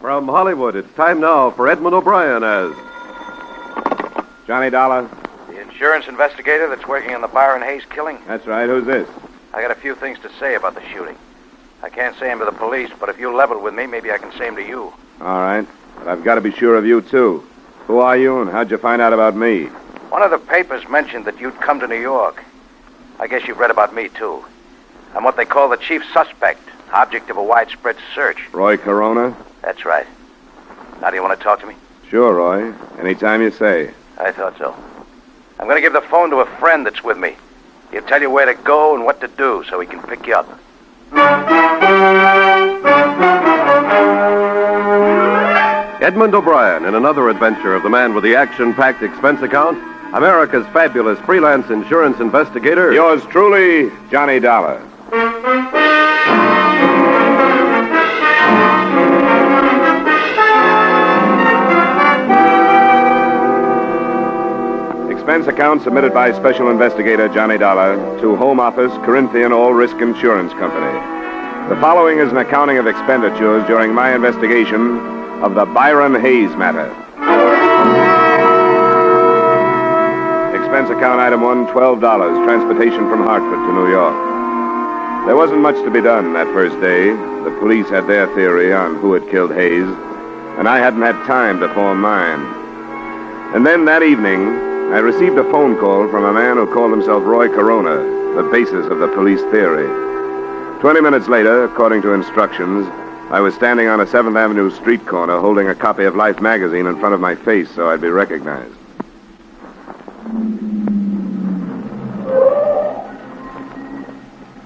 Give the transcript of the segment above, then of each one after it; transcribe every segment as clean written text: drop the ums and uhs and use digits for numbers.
From Hollywood, it's time now for Edmund O'Brien as... Johnny Dollar? The insurance investigator that's working on the Byron Hayes killing? That's right. Who's this? I got a few things to say about the shooting. I can't say them to the police, but if you level with me, maybe I can say them to you. All right. But I've got to be sure of you, too. Who are you, and how'd you find out about me? One of the papers mentioned that you'd come to New York. I guess you've read about me, too. I'm what they call the chief suspect, object of a widespread search. Roy Corona? That's right. Now, do you want to talk to me? Sure, Roy. Anytime you say. I thought so. I'm going to give the phone to a friend that's with me. He'll tell you where to go and what to do so he can pick you up. Edmund O'Brien in another adventure of the man with the action-packed expense account, America's fabulous freelance insurance investigator... Yours truly, Johnny Dollar. Expense account submitted by Special Investigator Johnny Dollar to Home Office, Corinthian All Risk Insurance Company. The following is an accounting of expenditures during my investigation of the Byron Hayes matter. Expense account item 1, $12, transportation from Hartford to New York. There wasn't much to be done that first day. The police had their theory on who had killed Hayes, and I hadn't had time to form mine. And then that evening, I received a phone call from a man who called himself Roy Corona, the basis of the police theory. 20 minutes later, according to instructions, I was standing on a 7th Avenue street corner holding a copy of Life magazine in front of my face so I'd be recognized.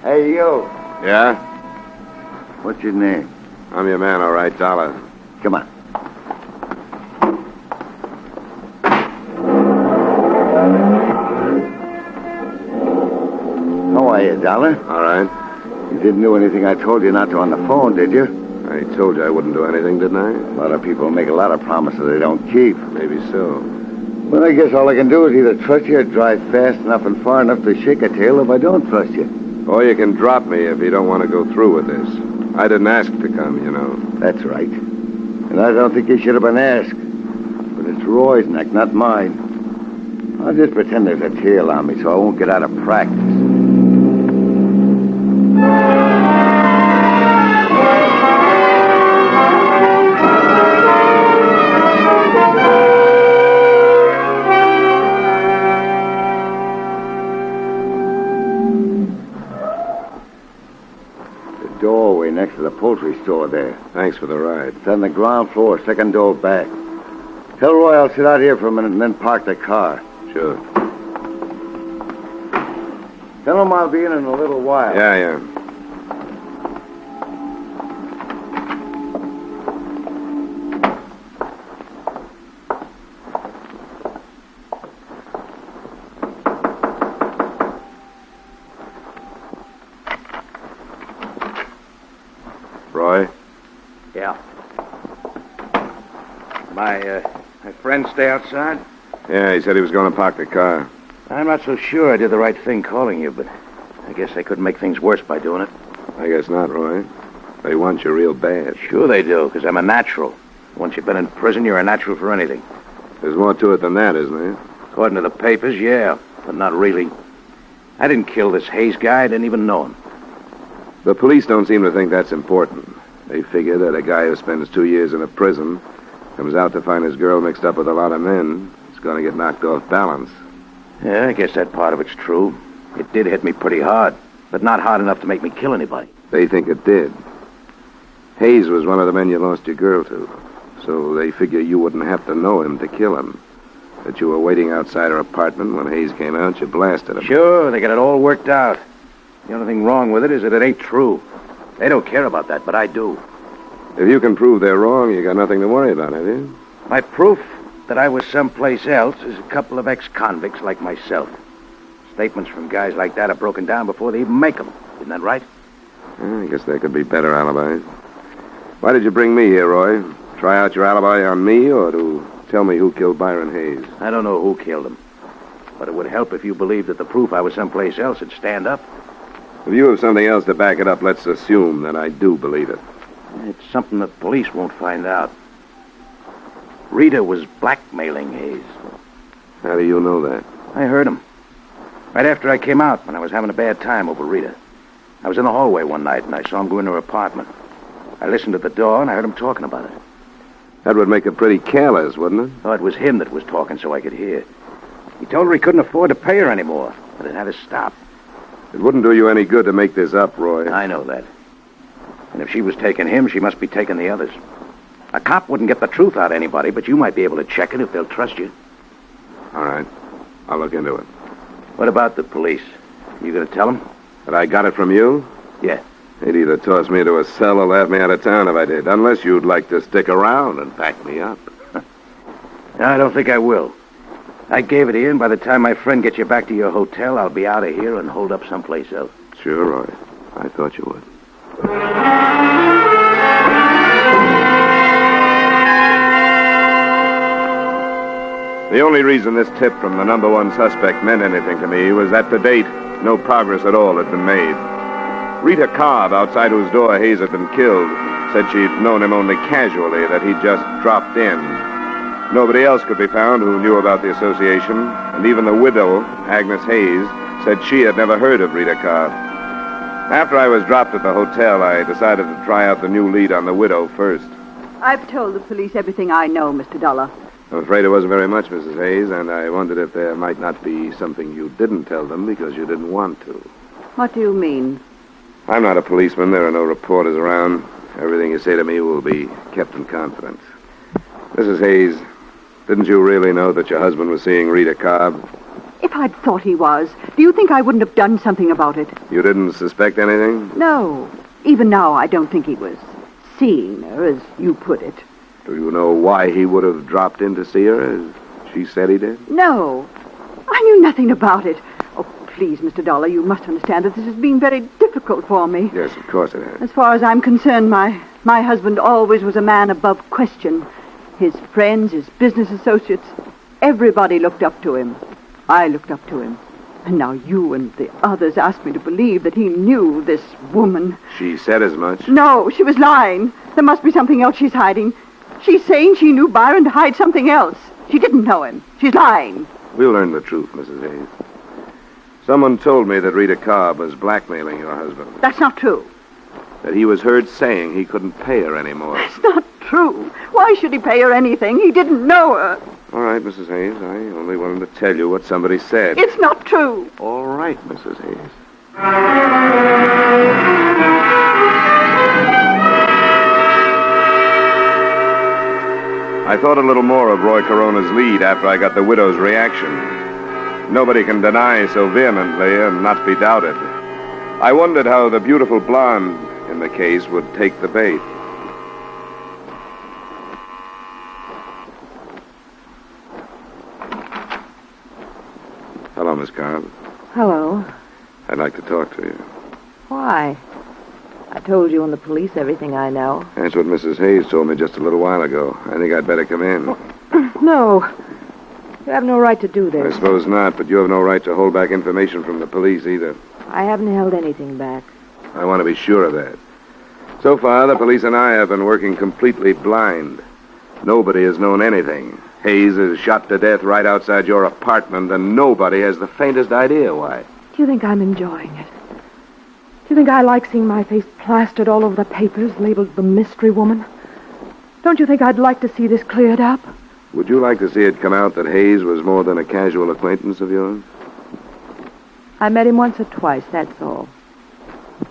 Hey, you. Yeah? What's your name? I'm your man, all right, Dollar. Come on. How are you, Dollar? All right. You didn't do anything I told you not to on the phone, did you? I told you I wouldn't do anything, didn't I? A lot of people make a lot of promises they don't keep. Maybe so. Well, I guess all I can do is either trust you or drive fast enough and far enough to shake a tail if I don't trust you. Or you can drop me if you don't want to go through with this. I didn't ask to come, you know. That's right. And I don't think you should have been asked. But it's Roy's neck, not mine. I'll just pretend there's a tail on me so I won't get out of practice. Doorway next to the poultry store there. Thanks for the ride. It's on the ground floor, second door back. Tell Roy I'll sit out here for a minute and then park the car. Sure. Tell him I'll be in a little while. Yeah. Roy? Yeah. My friend stay outside? Yeah, he said he was going to park the car. I'm not so sure I did the right thing calling you, but I guess they couldn't make things worse by doing it. I guess not, Roy. They want you real bad. Sure they do, because I'm a natural. Once you've been in prison, you're a natural for anything. There's more to it than that, isn't there? According to the papers, yeah, but not really. I didn't kill this Hayes guy. I didn't even know him. The police don't seem to think that's important. They figure that a guy who spends 2 years in a prison comes out to find his girl mixed up with a lot of men. He's going to get knocked off balance. Yeah, I guess that part of it's true. It did hit me pretty hard, but not hard enough to make me kill anybody. They think it did. Hayes was one of the men you lost your girl to, so they figure you wouldn't have to know him to kill him. That you were waiting outside her apartment when Hayes came out, you blasted him. Sure, they got it all worked out. The only thing wrong with it is that it ain't true. They don't care about that, but I do. If you can prove they're wrong, you got nothing to worry about, have you? My proof that I was someplace else is a couple of ex-convicts like myself. Statements from guys like that are broken down before they even make them. Isn't that right? I guess there could be better alibis. Why did you bring me here, Roy? Try out your alibi on me or to tell me who killed Byron Hayes? I don't know who killed him. But it would help if you believed that the proof I was someplace else would stand up. If you have something else to back it up, let's assume that I do believe it. It's something the police won't find out. Rita was blackmailing Hayes. How do you know that? I heard him. Right after I came out, when I was having a bad time over Rita. I was in the hallway one night, and I saw him go into her apartment. I listened at the door, and I heard him talking about it. That would make it pretty careless, wouldn't it? Oh, it was him that was talking so I could hear. He told her he couldn't afford to pay her anymore, but it had to stop. It wouldn't do you any good to make this up, Roy. I know that. And if she was taking him, she must be taking the others. A cop wouldn't get the truth out of anybody, but you might be able to check it if they'll trust you. All right. I'll look into it. What about the police? You gonna tell them? But I got it from you? Yeah. They'd either toss me into a cell or laugh me out of town if I did. Unless you'd like to stick around and back me up. No, I don't think I will. I gave it in. By the time my friend gets you back to your hotel, I'll be out of here and hold up someplace else. Sure, Roy. I thought you would. The only reason this tip from the number one suspect meant anything to me was that to date, no progress at all had been made. Rita Cobb, outside whose door Hayes had been killed, said she'd known him only casually, that he'd just dropped in. Nobody else could be found who knew about the association, and even the widow, Agnes Hayes, said she had never heard of Rita Cobb. After I was dropped at the hotel, I decided to try out the new lead on the widow first. I've told the police everything I know, Mr. Dollar. I'm afraid it wasn't very much, Mrs. Hayes, and I wondered if there might not be something you didn't tell them because you didn't want to. What do you mean? I'm not a policeman. There are no reporters around. Everything you say to me will be kept in confidence. Mrs. Hayes, didn't you really know that your husband was seeing Rita Cobb? If I'd thought he was, do you think I wouldn't have done something about it? You didn't suspect anything? No. Even now, I don't think he was seeing her, as you put it. Do you know why he would have dropped in to see her, as she said he did? No. I knew nothing about it. Oh, please, Mr. Dollar, you must understand that this has been very difficult for me. Yes, of course it has. As far as I'm concerned, my husband always was a man above question. His friends, his business associates, everybody looked up to him. I looked up to him. And now you and the others asked me to believe that he knew this woman. She said as much? No, she was lying. There must be something else she's hiding. She's saying she knew Byron to hide something else. She didn't know him. She's lying. We'll learn the truth, Mrs. Hayes. Someone told me that Rita Cobb was blackmailing your husband. That's not true. That he was heard saying he couldn't pay her anymore. That's not true. Why should he pay her anything? He didn't know her. All right, Mrs. Hayes. I only wanted to tell you what somebody said. It's not true. All right, Mrs. Hayes. I thought a little more of Roy Corona's lead after I got the widow's reaction. Nobody can deny so vehemently and not be doubted. I wondered how the beautiful blonde in the case would take the bait. Hello, Miss Cobb. Hello. I'd like to talk to you. Why? I told you and the police everything I know. That's what Mrs. Hayes told me just a little while ago. I think I'd better come in. No. You have no right to do I this. suppose not, but you have no right to hold back information from the police either. I haven't held anything back. I want to be sure of that. So far, the police and I have been working completely blind. Nobody has known anything. Hayes is shot to death right outside your apartment, and nobody has the faintest idea why. Do you think I'm enjoying it? Do you think I like seeing my face plastered all over the papers, labeled the mystery woman? Don't you think I'd like to see this cleared up? Would you like to see it come out that Hayes was more than a casual acquaintance of yours? I met him once or twice, that's all.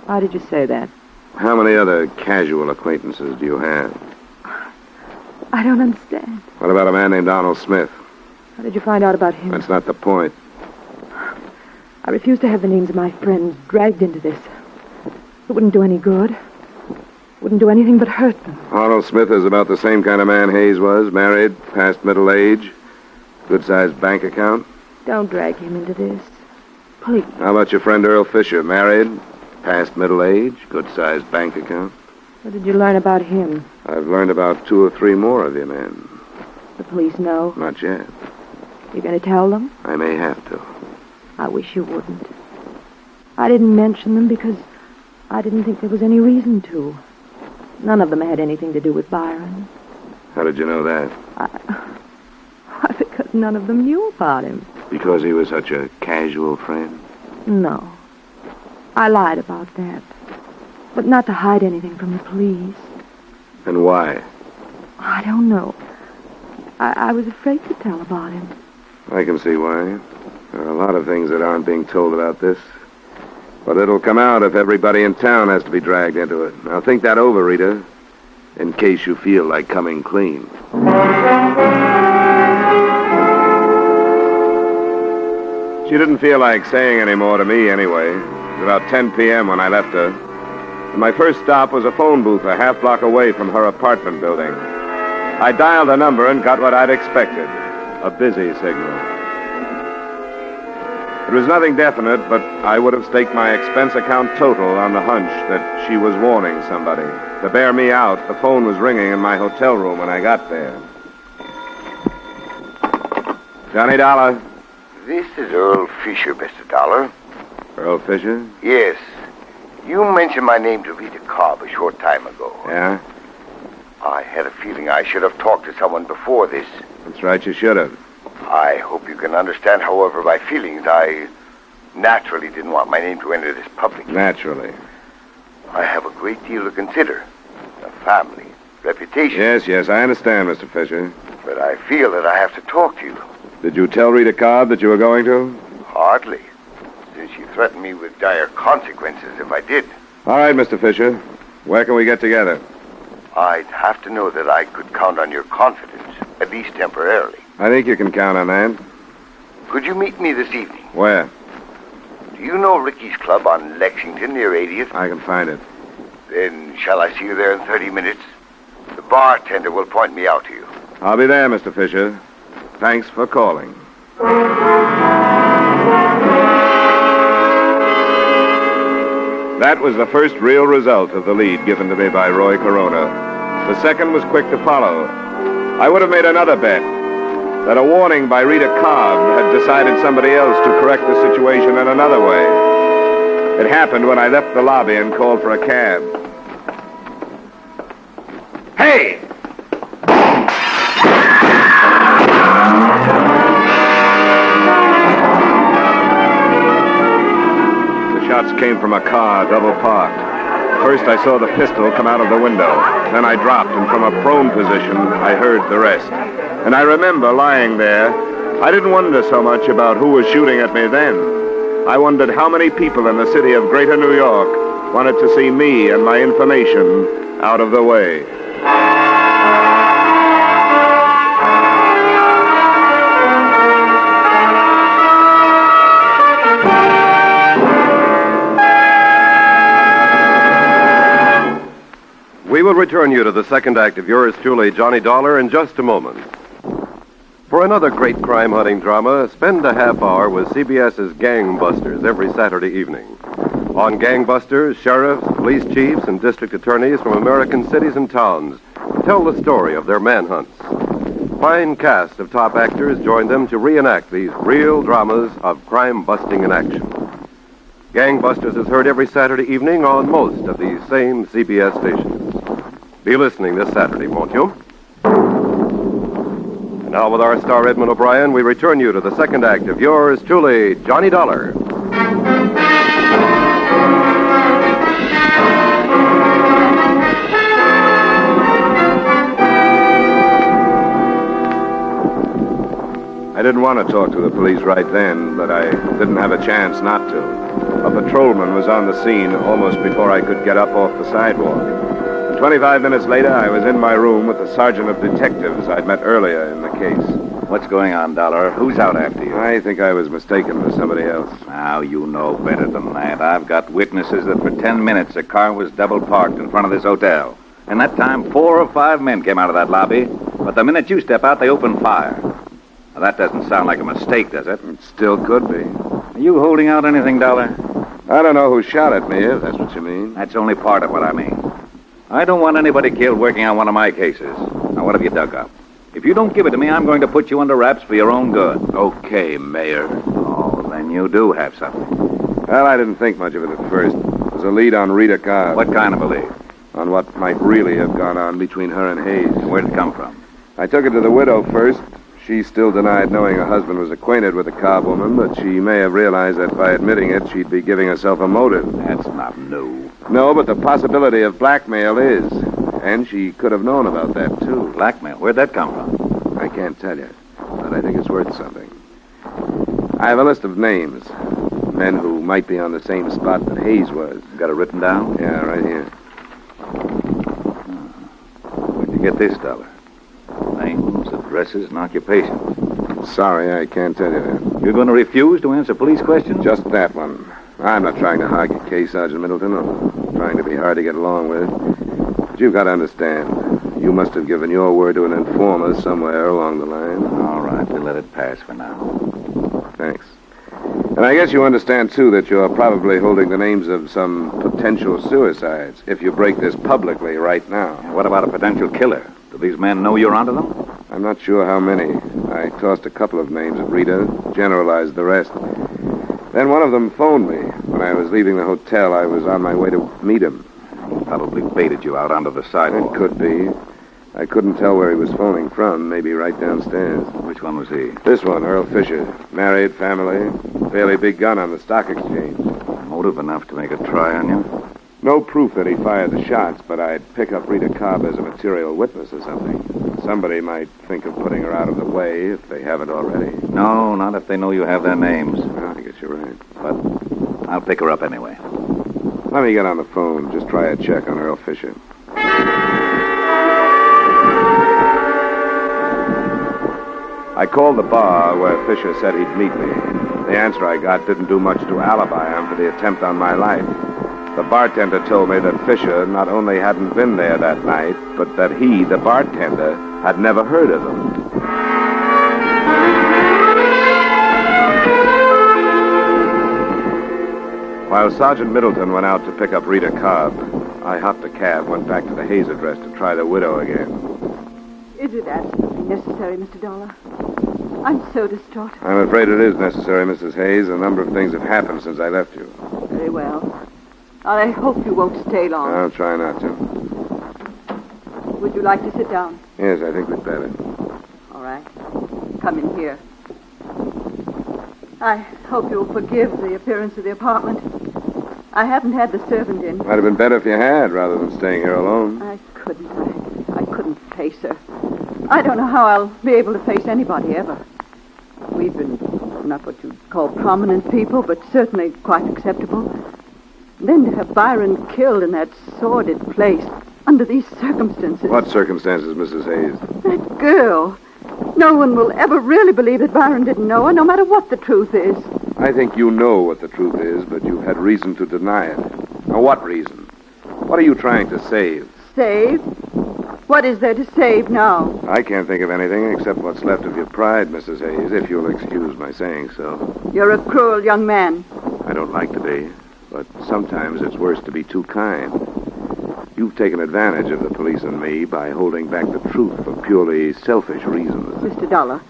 Why did you say that? How many other casual acquaintances do you have? I don't understand. What about a man named Donald Smith? How did you find out about him? That's not the point. I refuse to have the names of my friends dragged into this. It wouldn't do any good. It wouldn't do anything but hurt them. Arnold Smith is about the same kind of man Hayes was. Married, past middle age, good-sized bank account. Don't drag him into this. Please. How about your friend Earl Fisher? Married, past middle age, good-sized bank account. What did you learn about him? I've learned about 2 or 3 more of your men. The police know? Not yet. You're going to tell them? I may have to. I wish you wouldn't. I didn't mention them because I didn't think there was any reason to. None of them had anything to do with Byron. How did you know that? Why, because none of them knew about him. Because he was such a casual friend? No. I lied about that. But not to hide anything from the police. And why? I don't know. I was afraid to tell about him. I can see why. There are a lot of things that aren't being told about this. But it'll come out if everybody in town has to be dragged into it. Now think that over, Rita, in case you feel like coming clean. She didn't feel like saying any more to me anyway. It was about 10 p.m. when I left her. And my first stop was a phone booth a half block away from her apartment building. I dialed a number and got what I'd expected, a busy signal. It was nothing definite, but I would have staked my expense account total on the hunch that she was warning somebody. To bear me out, the phone was ringing in my hotel room when I got there. Johnny Dollar. This is Earl Fisher, Mr. Dollar. Earl Fisher? Yes. You mentioned my name to Rita Cobb a short time ago. Yeah? I had a feeling I should have talked to someone before this. That's right, you should have. I hope you can understand, however, my feelings. I naturally didn't want my name to enter this public. Naturally. I have a great deal to consider. A family, reputation. Yes, I understand, Mr. Fisher. But I feel that I have to talk to you. Did you tell Rita Cobb that you were going to? Hardly, since she threatened me with dire consequences if I did. All right, Mr. Fisher. Where can we get together? I'd have to know that I could count on your confidence, at least temporarily. I think you can count on that. Could you meet me this evening? Where? Do you know Ricky's Club on Lexington near 80th? I can find it. Then shall I see you there in 30 minutes? The bartender will point me out to you. I'll be there, Mr. Fisher. Thanks for calling. That was the first real result of the lead given to me by Roy Corona. The second was quick to follow. I would have made another bet that a warning by Rita Cobb had decided somebody else to correct the situation in another way. It happened when I left the lobby and called for a cab. Hey! The shots came from a car, double parked. First, I saw the pistol come out of the window. Then I dropped, and from a prone position, I heard the rest. And I remember lying there. I didn't wonder so much about who was shooting at me then. I wondered how many people in the city of Greater New York wanted to see me and my information out of the way. We will return you to the second act of yours truly, Johnny Dollar, in just a moment. For another great crime-hunting drama, spend a half hour with CBS's Gangbusters every Saturday evening. On Gangbusters, sheriffs, police chiefs, and district attorneys from American cities and towns tell the story of their manhunts. Fine cast of top actors join them to reenact these real dramas of crime-busting in action. Gangbusters is heard every Saturday evening on most of these same CBS stations. Be listening this Saturday, won't you? And now, with our star Edmund O'Brien, we return you to the second act of yours truly, Johnny Dollar. I didn't want to talk to the police right then, but I didn't have a chance not to. A patrolman was on the scene almost before I could get up off the sidewalk. 25 minutes later, I was in my room with the sergeant of detectives I'd met earlier in the case. What's going on, Dollar? Who's out after you? I think I was mistaken for somebody else. Now, you know better than that. I've got witnesses that for 10 minutes a car was double parked in front of this hotel. And that time, 4 or 5 men came out of that lobby. But the minute you step out, they open fire. Now, that doesn't sound like a mistake, does it? It still could be. Are you holding out anything, Dollar? I don't know who shot at me, if that's what you mean. That's only part of what I mean. I don't want anybody killed working on one of my cases. Now, what have you dug up? If you don't give it to me, I'm going to put you under wraps for your own good. Okay, Mayor. Oh, then you do have something. Well, I didn't think much of it at first. It was a lead on Rita Cobb. What kind of a lead? on what might really have gone on between her and Hayes. Where'd it come from? I took it to the widow first. She still denied knowing her husband was acquainted with the Cobb woman, but she may have realized that by admitting it, she'd be giving herself a motive. That's not new. No, but the possibility of blackmail is. And she could have known about that, too. Blackmail? Where'd that come from? I can't tell you, but I think it's worth something. I have a list of names. Men who might be on the same spot that Hayes was. Got it written down? Yeah, right here. Where'd you get this, Dollar? Names, addresses, and occupations. Sorry, I can't tell you that. You're going to refuse to answer police questions? Just that one. I'm not trying to hog your case, Sergeant Middleton. I'm trying to be hard to get along with. But you've got to understand. You must have given your word to an informer somewhere along the line. All right, we'll let it pass for now. Thanks. And I guess you understand, too, that you're probably holding the names of some potential suicides if you break this publicly right now. What about a potential killer? Do these men know you're onto them? I'm not sure how many. I tossed a couple of names at Rita, generalized the rest. Then one of them phoned me. When I was leaving the hotel, I was on my way to meet him. He probably baited you out onto the sidewalk. It could be. I couldn't tell where he was phoning from. Maybe right downstairs. Which one was he? This one, Earl Fisher. Married, family. Fairly big gun on the stock exchange. Motive enough to make a try on you? No proof that he fired the shots, but I'd pick up Rita Cobb as a material witness or something. Somebody might think of putting her out of the way if they haven't already. No, not if they know you have their names. Well, I guess you're right. But I'll pick her up anyway. Let me get on the phone. Just try a check on Earl Fisher. I called the bar where Fisher said he'd meet me. The answer I got didn't do much to alibi him for the attempt on my life. The bartender told me that Fisher not only hadn't been there that night, but that he, the bartender, had never heard of him. While Sergeant Middleton went out to pick up Rita Cobb, I hopped a cab, went back to the Hayes address to try the widow again. Is it absolutely necessary, Mr. Dollar? I'm so distraught. I'm afraid it is necessary, Mrs. Hayes. A number of things have happened since I left you. Very well. I hope you won't stay long. I'll try not to. Would you like to sit down? Yes, I think we'd better. All right. Come in here. I hope you'll forgive the appearance of the apartment. I haven't had the servant in. Might have been better if you had, rather than staying here alone. I couldn't. I couldn't face her. I don't know how I'll be able to face anybody ever. We've been not what you'd call prominent people, but certainly quite acceptable. Then to have Byron killed in that sordid place under these circumstances. What circumstances, Mrs. Hayes? That girl. No one will ever really believe that Byron didn't know her, no matter what the truth is. I think you know what the truth is, but you've had reason to deny it. Now, what reason? What are you trying to save? Save? What is there to save now? I can't think of anything except what's left of your pride, Mrs. Hayes, if you'll excuse my saying so. You're a cruel young man. I don't like to be, but sometimes it's worse to be too kind. You've taken advantage of the police and me by holding back the truth for purely selfish reasons. Mr. Dollar.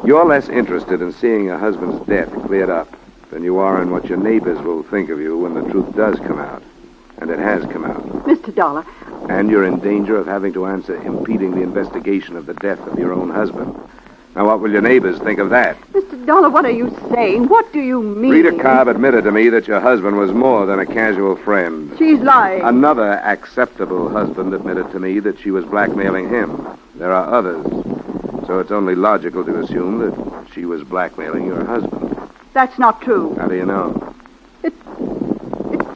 You're less interested in seeing your husband's death cleared up than you are in what your neighbors will think of you when the truth does come out. And it has come out. Mr. Dollar. And you're in danger of having to answer impeding the investigation of the death of your own husband. Now, what will your neighbors think of that? Mr. Dollar, what are you saying? What do you mean? Rita Cobb admitted to me that your husband was more than a casual friend. She's lying. Another acceptable husband admitted to me that she was blackmailing him. There are others. So it's only logical to assume that she was blackmailing your husband. That's not true. How do you know? It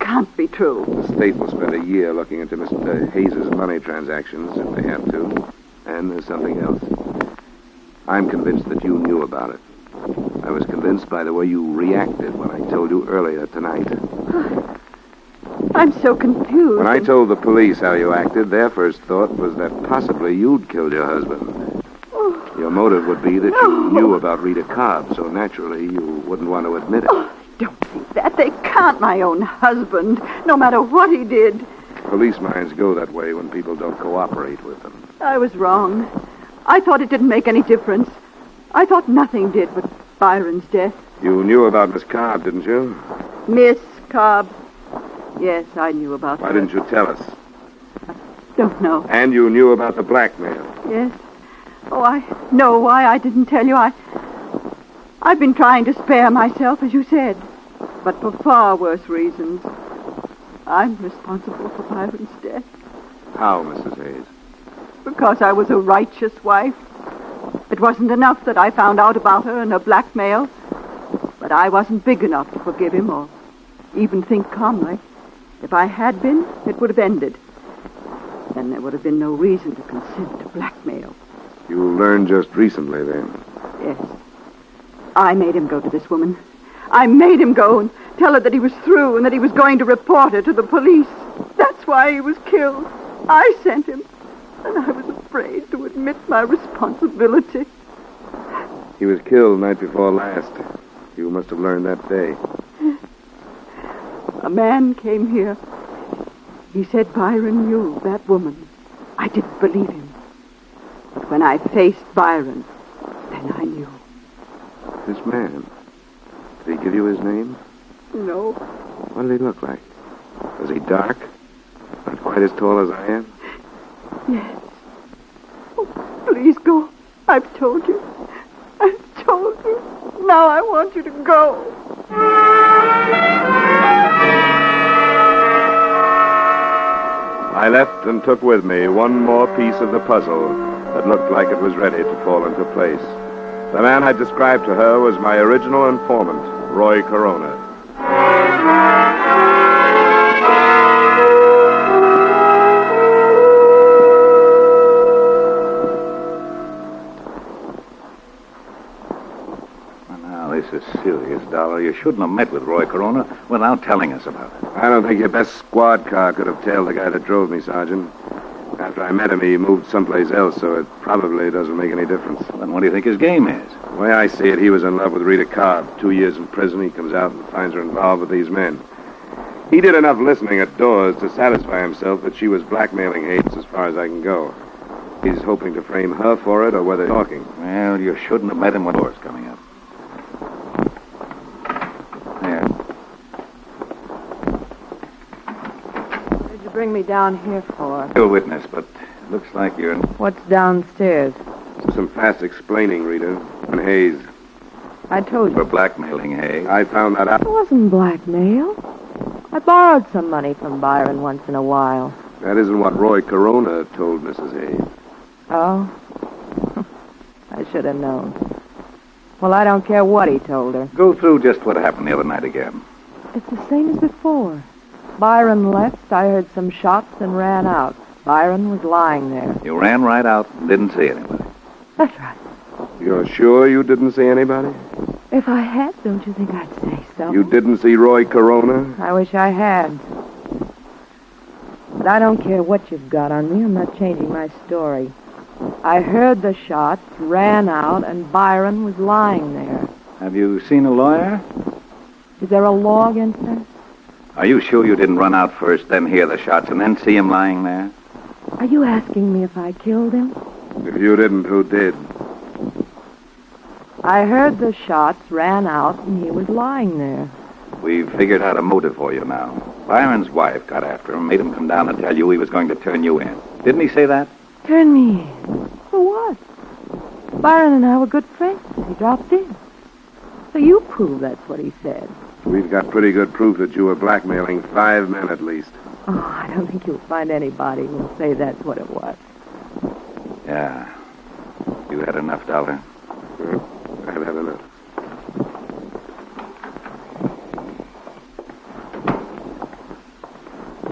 can't be true. The state will spend a year looking into Mr. Hayes' money transactions, if they have to. And there's something else. I'm convinced that you knew about it. I was convinced by the way you reacted when I told you earlier tonight. I'm so confused. When I told the police how you acted, their first thought was that possibly you'd killed your husband. Oh. Your motive would be that No. you knew about Rita Cobb, so naturally you wouldn't want to admit it. Oh, don't think that. They can't, my own husband, no matter what he did. Police minds go that way when people don't cooperate with them. I was wrong. I thought it didn't make any difference. I thought nothing did but Byron's death. You knew about Miss Cobb, didn't you? Miss Cobb. Yes, I knew about her. Why didn't you tell us? don't know. And you knew about the blackmail. Yes. Oh, I know why I didn't tell you. I've been trying to spare myself, as you said, but for far worse reasons. I'm responsible for Byron's death. How, Mrs. Hayes? Because I was a righteous wife. It wasn't enough that I found out about her and her blackmail, but I wasn't big enough to forgive him or even think calmly. If I had been, it would have ended. Then there would have been no reason to consent to blackmail. You learned just recently, then? Yes. I made him go to this woman. I made him go and tell her that he was through and that he was going to report her to the police. That's why he was killed. I sent him. And I was afraid to admit my responsibility. He was killed night before last. You must have learned that day. A man came here. He said Byron knew that woman. I didn't believe him. But when I faced Byron, then I knew. This man, did he give you his name? No. What did he look like? Was he dark? Not quite as tall as I am? Yes. Oh, please go. I've told you. I've told you. Now I want you to go. I left and took with me one more piece of the puzzle that looked like it was ready to fall into place. The man I described to her was my original informant, Roy Corona. This is serious, Dollar. You shouldn't have met with Roy Corona without telling us about it. I don't think your best squad car could have tailed the guy that drove me, Sergeant. After I met him, he moved someplace else, so it probably doesn't make any difference. Then what do you think his game is? The way I see it, he was in love with Rita Cobb. 2 years in prison, he comes out and finds her involved with these men. He did enough listening at doors to satisfy himself that she was blackmailing Hayes as far as I can go. He's hoping to frame her for it or whether talking. Well, you shouldn't have met him when doors coming up. There. What did you bring me down here for? You're a witness, but it looks like you're... What's downstairs? Some fast explaining, Rita. And Hayes. I told for you. blackmailing Hayes. I found that out. It wasn't blackmail. I borrowed some money from Byron once in a while. That isn't what Roy Corona told Mrs. Hayes. Oh? I should have known. Well, I don't care what he told her. Go through just what happened the other night again. It's the same as before. Byron left, I heard some shots and ran out. Byron was lying there. You ran right out and didn't see anybody. That's right. You're sure you didn't see anybody? If I had, don't you think I'd say so? You didn't see Roy Corona? I wish I had. But I don't care what you've got on me. I'm not changing my story. I heard the shots, ran out, and Byron was lying there. Have you seen a lawyer? Is there a law against that? Are you sure you didn't run out first, then hear the shots, and then see him lying there? Are you asking me if I killed him? If you didn't, who did? I heard the shots, ran out, and he was lying there. We've figured out a motive for you now. Byron's wife got after him, made him come down and tell you he was going to turn you in. Didn't he say that? Turn me in? For what? Byron and I were good friends. He dropped in. So you prove that's what he said. We've got pretty good proof that you were blackmailing 5 men at least. Oh, I don't think you'll find anybody who'll say that's what it was. Yeah. You had enough, Dollar. I've had enough.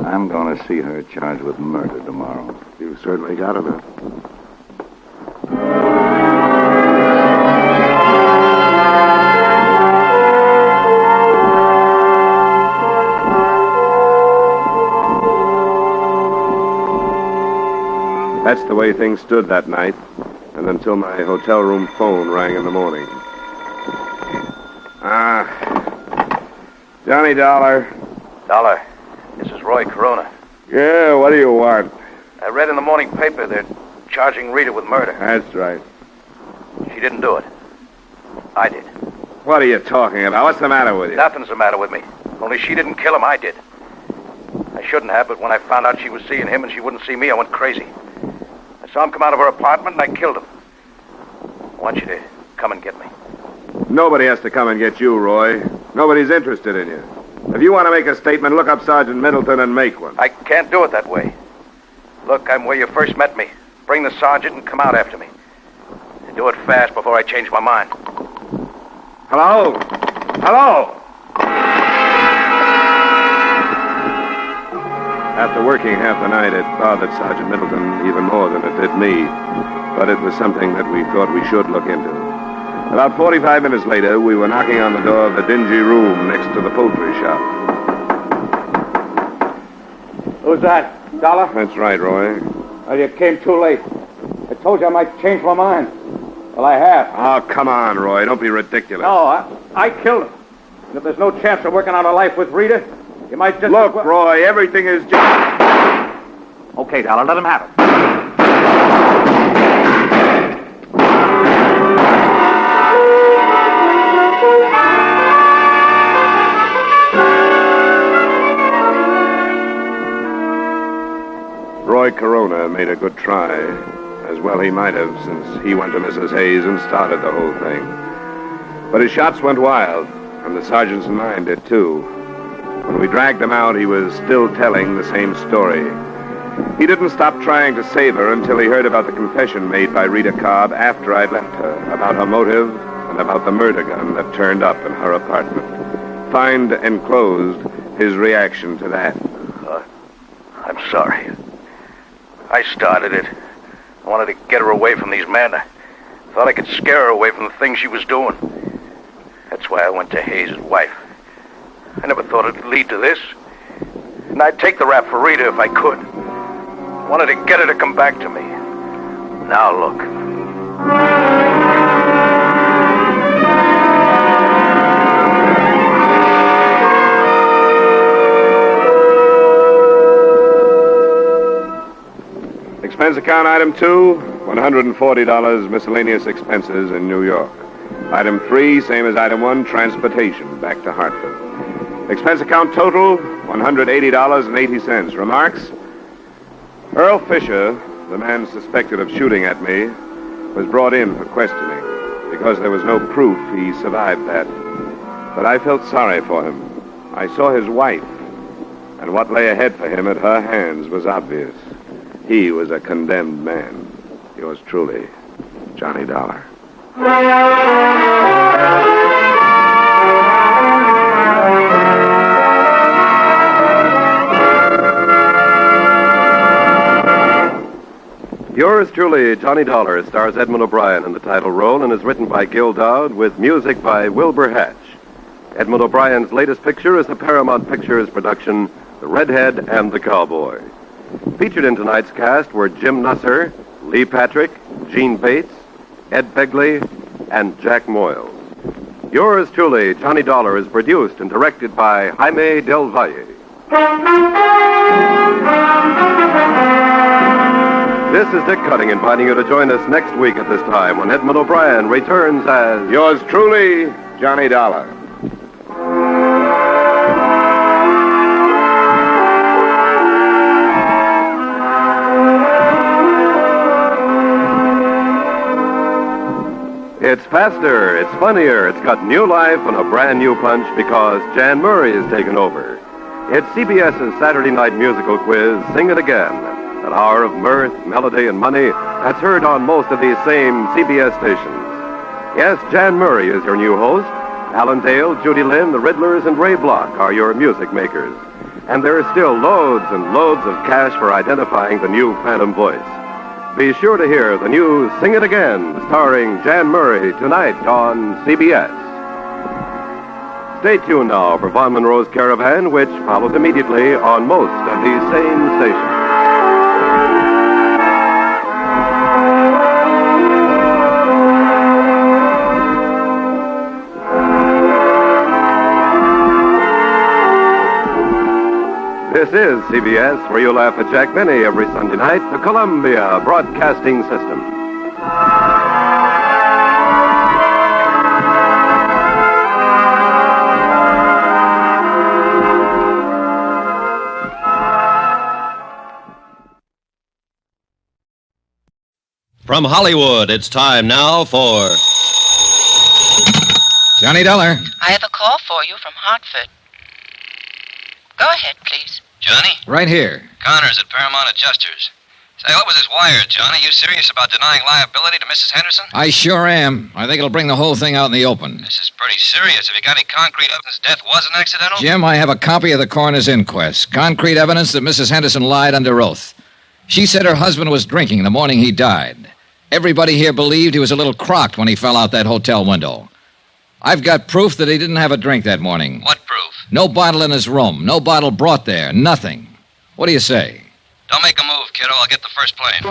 I'm going to see her charged with murder tomorrow. You've certainly got enough. That's the way things stood that night, and until my hotel room phone rang in the morning. Johnny Dollar. Dollar, this is Roy Corona. Yeah, what do you want? I read in the morning paper they're charging Rita with murder. That's right. She didn't do it. I did. What are you talking about? What's the matter with you? Nothing's the matter with me. Only she didn't kill him, I did. I shouldn't have, but when I found out she was seeing him and she wouldn't see me, I went crazy. I saw him come out of her apartment and I killed him. I want you to come and get me. Nobody has to come and get you, Roy. Nobody's interested in you. If you want to make a statement, look up Sergeant Middleton and make one. I can't do it that way. Look, I'm where you first met me. Bring the sergeant and come out after me. And do it fast before I change my mind. Hello? Hello? After working half the night, it bothered Sergeant Middleton even more than it did me. But it was something that we thought we should look into. About 45 minutes later, we were knocking on the door of the dingy room next to the poultry shop. Who's that? Dollar? That's right, Roy. Well, you came too late. I told you I might change my mind. Well, I have. Oh, come on, Roy. Don't be ridiculous. No, I killed him. And if there's no chance of working out a life with Rita, you might just... Look, Roy, everything is just... Okay, Dollar, let him have it. Roy Corona made a good try. As well he might have, since he went to Mrs. Hayes and started the whole thing. But his shots went wild, and the sergeant's mind did too. When we dragged him out, he was still telling the same story. He didn't stop trying to save her until he heard about the confession made by Rita Cobb after I'd left her, about her motive and about the murder gun that turned up in her apartment. Find enclosed his reaction to that. I'm sorry. I started it. I wanted to get her away from these men. I thought I could scare her away from the things she was doing. That's why I went to Hayes' wife. I never thought it'd lead to this. And I'd take the rap for Rita if I could. I wanted to get her to come back to me. Now look. Expense account item 2, $140 miscellaneous expenses in New York. Item 3, same as item 1, transportation back to Hartford. Expense account total, $180.80. Remarks? Earl Fisher, the man suspected of shooting at me, was brought in for questioning. Because there was no proof, he survived that. But I felt sorry for him. I saw his wife, and what lay ahead for him at her hands was obvious. He was a condemned man. Yours truly, Johnny Dollar. Yours truly, Johnny Dollar, stars Edmund O'Brien in the title role and is written by Gil Dowd with music by Wilbur Hatch. Edmund O'Brien's latest picture is the Paramount Pictures production, The Redhead and the Cowboy. Featured in tonight's cast were Jim Nusser, Lee Patrick, Gene Bates, Ed Begley, and Jack Moyles. Yours truly, Johnny Dollar, is produced and directed by Jaime Del Valle. This is Dick Cutting inviting you to join us next week at this time when Edmund O'Brien returns as... Yours truly, Johnny Dollar. It's faster, it's funnier, it's got new life and a brand new punch because Jan Murray is taken over. It's CBS's Saturday night musical quiz, Sing It Again, an hour of mirth, melody, and money that's heard on most of these same CBS stations. Yes, Jan Murray is your new host. Alan Dale, Judy Lynn, the Riddlers, and Ray Block are your music makers. And there are still loads and loads of cash for identifying the new Phantom voice. Be sure to hear the new Sing It Again, starring Jan Murray, tonight on CBS. Stay tuned now for Von Monroe's Caravan, which follows immediately on most of these same stations. This is CBS, where you laugh at Jack Benny every Sunday night, the Columbia Broadcasting System. From Hollywood, it's time now for... Johnny Dollar. I have a call for you from Hartford. Go ahead, please. Johnny? Right here. Connors at Paramount Adjusters. Say, what was this wire, Johnny? You serious about denying liability to Mrs. Henderson? I sure am. I think it'll bring the whole thing out in the open. This is pretty serious. Have you got any concrete evidence death wasn't accidental? Jim, I have a copy of the coroner's inquest. Concrete evidence that Mrs. Henderson lied under oath. She said her husband was drinking the morning he died. Everybody here believed he was a little crocked when he fell out that hotel window. I've got proof that he didn't have a drink that morning. What proof? No bottle in his room. No bottle brought there. Nothing. What do you say? Don't make a move, kiddo. I'll get the first plane.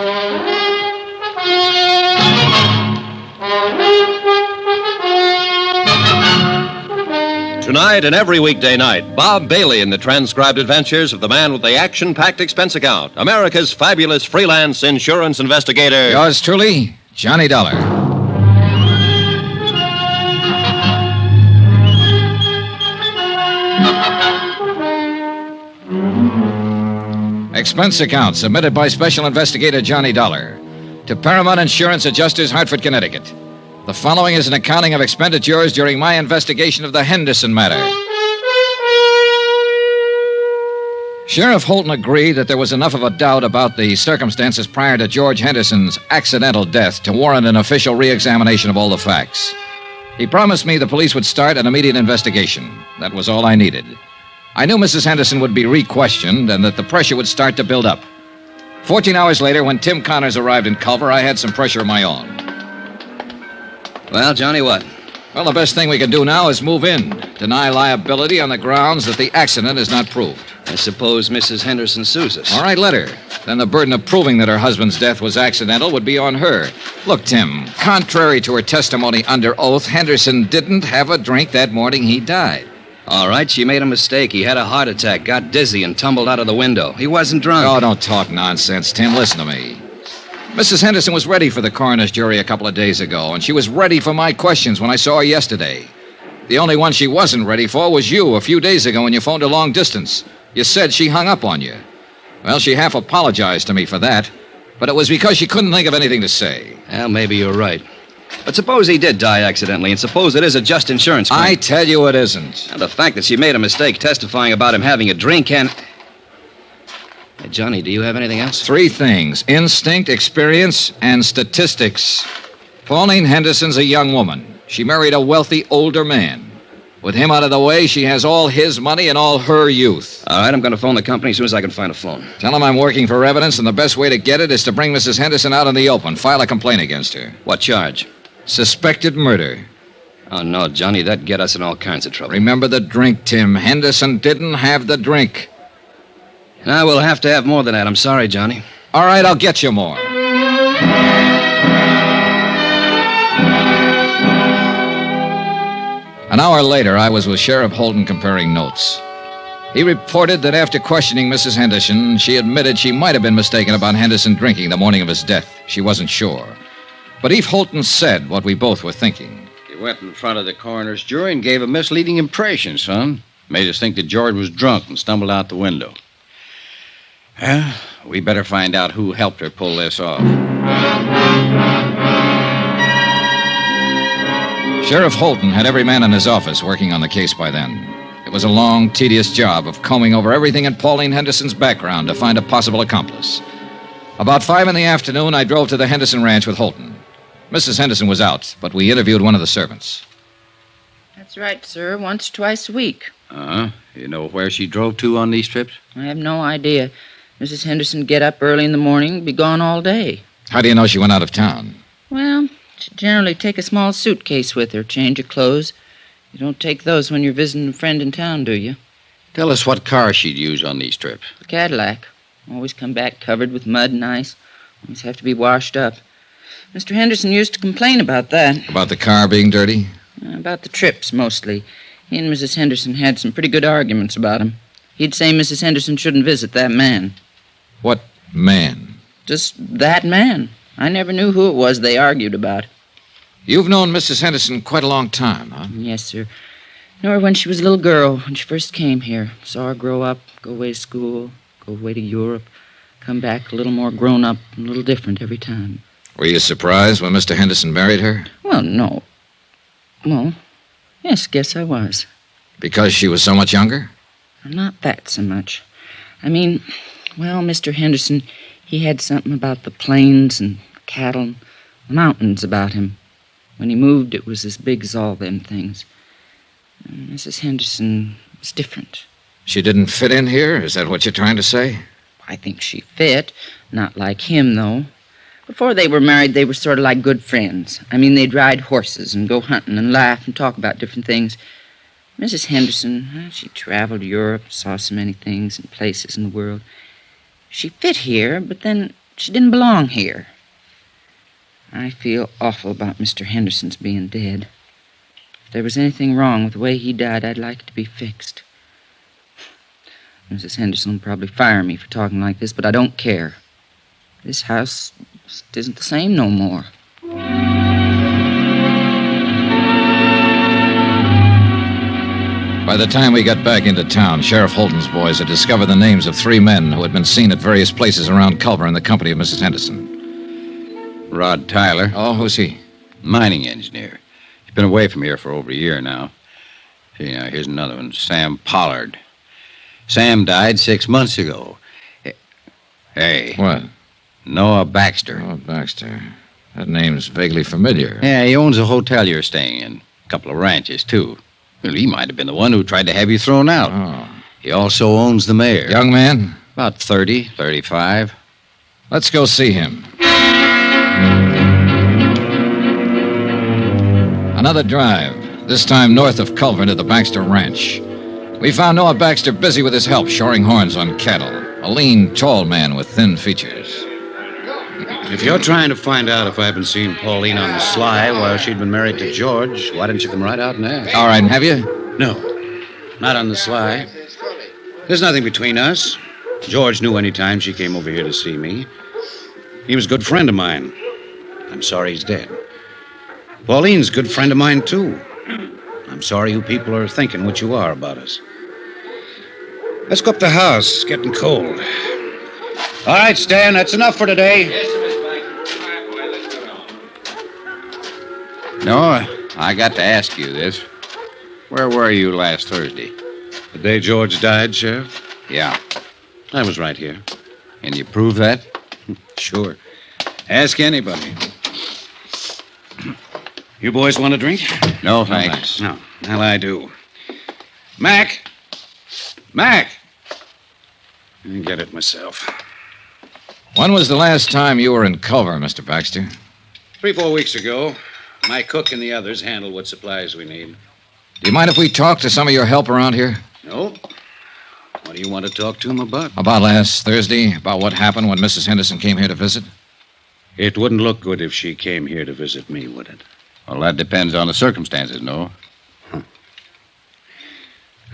Tonight and every weekday night, Bob Bailey in the transcribed adventures of the man with the action-packed expense account, America's fabulous freelance insurance investigator. Yours truly, Johnny Dollar. Expense account submitted by Special Investigator Johnny Dollar to Paramount Insurance Adjusters, Hartford, Connecticut. The following is an accounting of expenditures during my investigation of the Henderson matter. Sheriff Holton agreed that there was enough of a doubt about the circumstances prior to George Henderson's accidental death to warrant an official re-examination of all the facts. He promised me the police would start an immediate investigation. That was all I needed. I knew Mrs. Henderson would be re-questioned and that the pressure would start to build up. 14 hours later, when Tim Connors arrived in Culver, I had some pressure of my own. Well, Johnny, what? Well, the best thing we can do now is move in. Deny liability on the grounds that the accident is not proved. I suppose Mrs. Henderson sues us. All right, let her. Then the burden of proving that her husband's death was accidental would be on her. Look, Tim, contrary to her testimony under oath, Henderson didn't have a drink that morning he died. All right, she made a mistake. He had a heart attack, got dizzy, and tumbled out of the window. He wasn't drunk. Oh, don't talk nonsense, Tim. Listen to me. Mrs. Henderson was ready for the coroner's jury a couple of days ago, and she was ready for my questions when I saw her yesterday. The only one she wasn't ready for was you a few days ago when you phoned her long distance. You said she hung up on you. Well, she half apologized to me for that, but it was because she couldn't think of anything to say. Well, maybe you're right. But suppose he did die accidentally, and suppose it is a just insurance claim. I tell you it isn't. And the fact that she made a mistake testifying about him having a drink and... Hey, Johnny, do you have anything else? 3 things. Instinct, experience, and statistics. Pauline Henderson's a young woman. She married a wealthy older man. With him out of the way, she has all his money and all her youth. All right, I'm going to phone the company as soon as I can find a phone. Tell them I'm working for evidence, and the best way to get it is to bring Mrs. Henderson out in the open. File a complaint against her. What charge? Suspected murder. Oh, no, Johnny, that'd get us in all kinds of trouble. Remember the drink, Tim. Henderson didn't have the drink. Now, we'll have to have more than that. I'm sorry, Johnny. All right, I'll get you more. An hour later, I was with Sheriff Holton comparing notes. He reported that after questioning Mrs. Henderson, she admitted she might have been mistaken about Henderson drinking the morning of his death. She wasn't sure. But Eve Holton said what we both were thinking. You went in front of the coroner's jury and gave a misleading impression, son. Made us think that George was drunk and stumbled out the window. Well, we better find out who helped her pull this off. Sheriff Holton had every man in his office working on the case by then. It was a long, tedious job of combing over everything in Pauline Henderson's background to find a possible accomplice. About 5 in the afternoon, I drove to the Henderson ranch with Holton. Mrs. Henderson was out, but we interviewed one of the servants. That's right, sir. Once, twice a week. You know where she drove to on these trips? I have no idea. Mrs. Henderson get up early in the morning, be gone all day. How do you know she went out of town? Well, she generally take a small suitcase with her, change of clothes. You don't take those when you're visiting a friend in town, do you? Tell us what car she'd use on these trips. A Cadillac. Always come back covered with mud and ice. Always have to be washed up. Mr. Henderson used to complain about that. About the car being dirty? About the trips, mostly. He and Mrs. Henderson had some pretty good arguments about him. He'd say Mrs. Henderson shouldn't visit that man. What man? Just that man. I never knew who it was they argued about. You've known Mrs. Henderson quite a long time, huh? Yes, sir. Knew her when she was a little girl, when she first came here. Saw her grow up, go away to school, go away to Europe, come back a little more grown up and a little different every time. Were you surprised when Mr. Henderson married her? Well, no. Well, yes, guess I was. Because she was so much younger? Not that so much. I mean, well, Mr. Henderson, he had something about the plains and cattle and the mountains about him. When he moved, it was as big as all them things. And Mrs. Henderson was different. She didn't fit in here? Is that what you're trying to say? I think she fit. Not like him, though. Before they were married, they were sort of like good friends. I mean, they'd ride horses and go hunting and laugh and talk about different things. Mrs. Henderson, she traveled Europe, saw so many things and places in the world. She fit here, but then she didn't belong here. I feel awful about Mr. Henderson's being dead. If there was anything wrong with the way he died, I'd like it to be fixed. Mrs. Henderson will probably fire me for talking like this, but I don't care. This house just isn't the same no more. By the time we got back into town, Sheriff Holton's boys had discovered the names of 3 men who had been seen at various places around Culver in the company of Mrs. Henderson. Rod Tyler. Oh, who's he? Mining engineer. He's been away from here for over a year now. See, now, here's another one, Sam Pollard. Sam died 6 months ago. Hey. What? Noah Baxter. Noah Baxter. That name's vaguely familiar. Yeah, he owns a hotel you're staying in. A couple of ranches, too. Well, he might have been the one who tried to have you thrown out. Oh. He also owns the mayor. Young man? About 30, 35. Let's go see him. Another drive, this time north of Culver to the Baxter Ranch. We found Noah Baxter busy with his help, shoring horns on cattle. A lean, tall man with thin features. If you're trying to find out if I've been seeing Pauline on the sly while she'd been married to George, why didn't you come right out and ask? All right, have you? No, not on the sly. There's nothing between us. George knew any time she came over here to see me. He was a good friend of mine. I'm sorry he's dead. Pauline's a good friend of mine, too. I'm sorry you people are thinking what you are about us. Let's go up the house. It's getting cold. All right, Stan, that's enough for today. No, I got to ask you this. Where were you last Thursday? The day George died, Sheriff? Yeah. I was right here. Can you prove that? Sure. Ask anybody. You boys want a drink? No, thanks. No. Well, I do. Mac! Mac! I can get it myself. When was the last time you were in Culver, Mr. Baxter? 3-4 weeks ago. My cook and the others handle what supplies we need. Do you mind if we talk to some of your help around here? No. What do you want to talk to him about? About last Thursday, about what happened when Mrs. Henderson came here to visit? It wouldn't look good if she came here to visit me, would it? Well, that depends on the circumstances, no?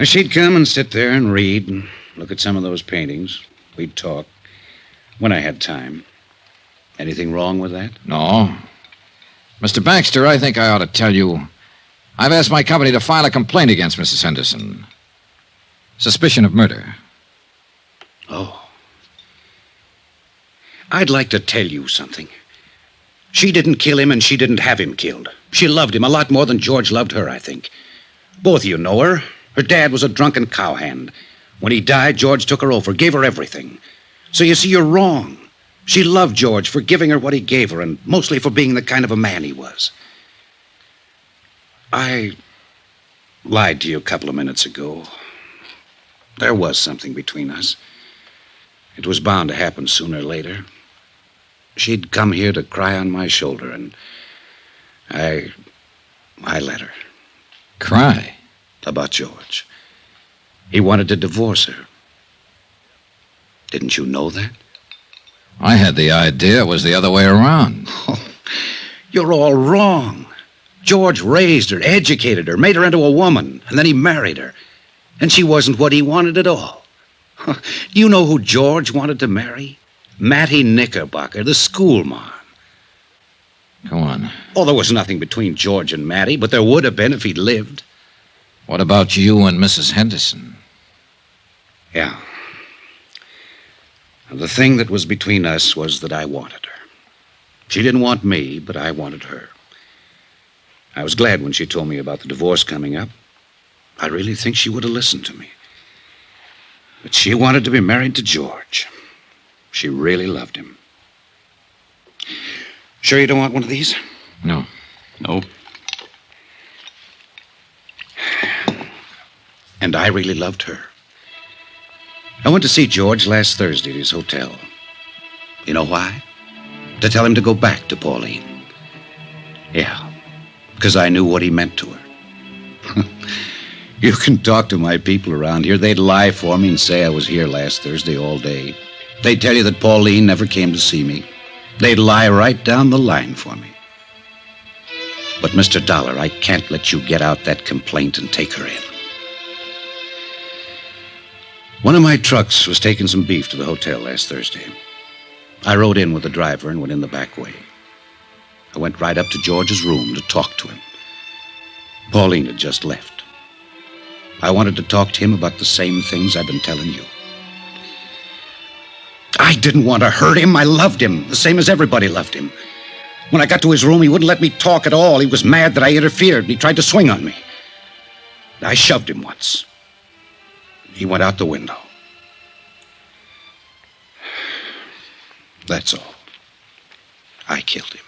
She'd come and sit there and read and look at some of those paintings. We'd talk when I had time. Anything wrong with that? No. Mr. Baxter, I think I ought to tell you, I've asked my company to file a complaint against Mrs. Henderson. Suspicion of murder. Oh. I'd like to tell you something. She didn't kill him and she didn't have him killed. She loved him a lot more than George loved her, I think. Both of you know her. Her dad was a drunken cowhand. When he died, George took her over, gave her everything. So you see, you're wrong. She loved George for giving her what he gave her, and mostly for being the kind of a man he was. I lied to you a couple of minutes ago. There was something between us. It was bound to happen sooner or later. She'd come here to cry on my shoulder, and I let her. Cry? About George. He wanted to divorce her. Didn't you know that? I had the idea it was the other way around. Oh, you're all wrong. George raised her, educated her, made her into a woman, and then he married her. And she wasn't what he wanted at all. Do you know who George wanted to marry? Mattie Knickerbocker, the schoolmarm. Go on. Oh, there was nothing between George and Mattie, but there would have been if he'd lived. What about you and Mrs. Henderson? Yeah. The thing that was between us was that I wanted her. She didn't want me, but I wanted her. I was glad when she told me about the divorce coming up. I really think she would have listened to me. But she wanted to be married to George. She really loved him. Sure you don't want one of these? No. No. And I really loved her. I went to see George last Thursday at his hotel. You know why? To tell him to go back to Pauline. Yeah, because I knew what he meant to her. You can talk to my people around here. They'd lie for me and say I was here last Thursday all day. They'd tell you that Pauline never came to see me. They'd lie right down the line for me. But, Mr. Dollar, I can't let you get out that complaint and take her in. One of my trucks was taking some beef to the hotel last Thursday. I rode in with the driver and went in the back way. I went right up to George's room to talk to him. Pauline had just left. I wanted to talk to him about the same things I've been telling you. I didn't want to hurt him. I loved him, the same as everybody loved him. When I got to his room, he wouldn't let me talk at all. He was mad that I interfered, and he tried to swing on me. I shoved him once. He went out the window. That's all. I killed him.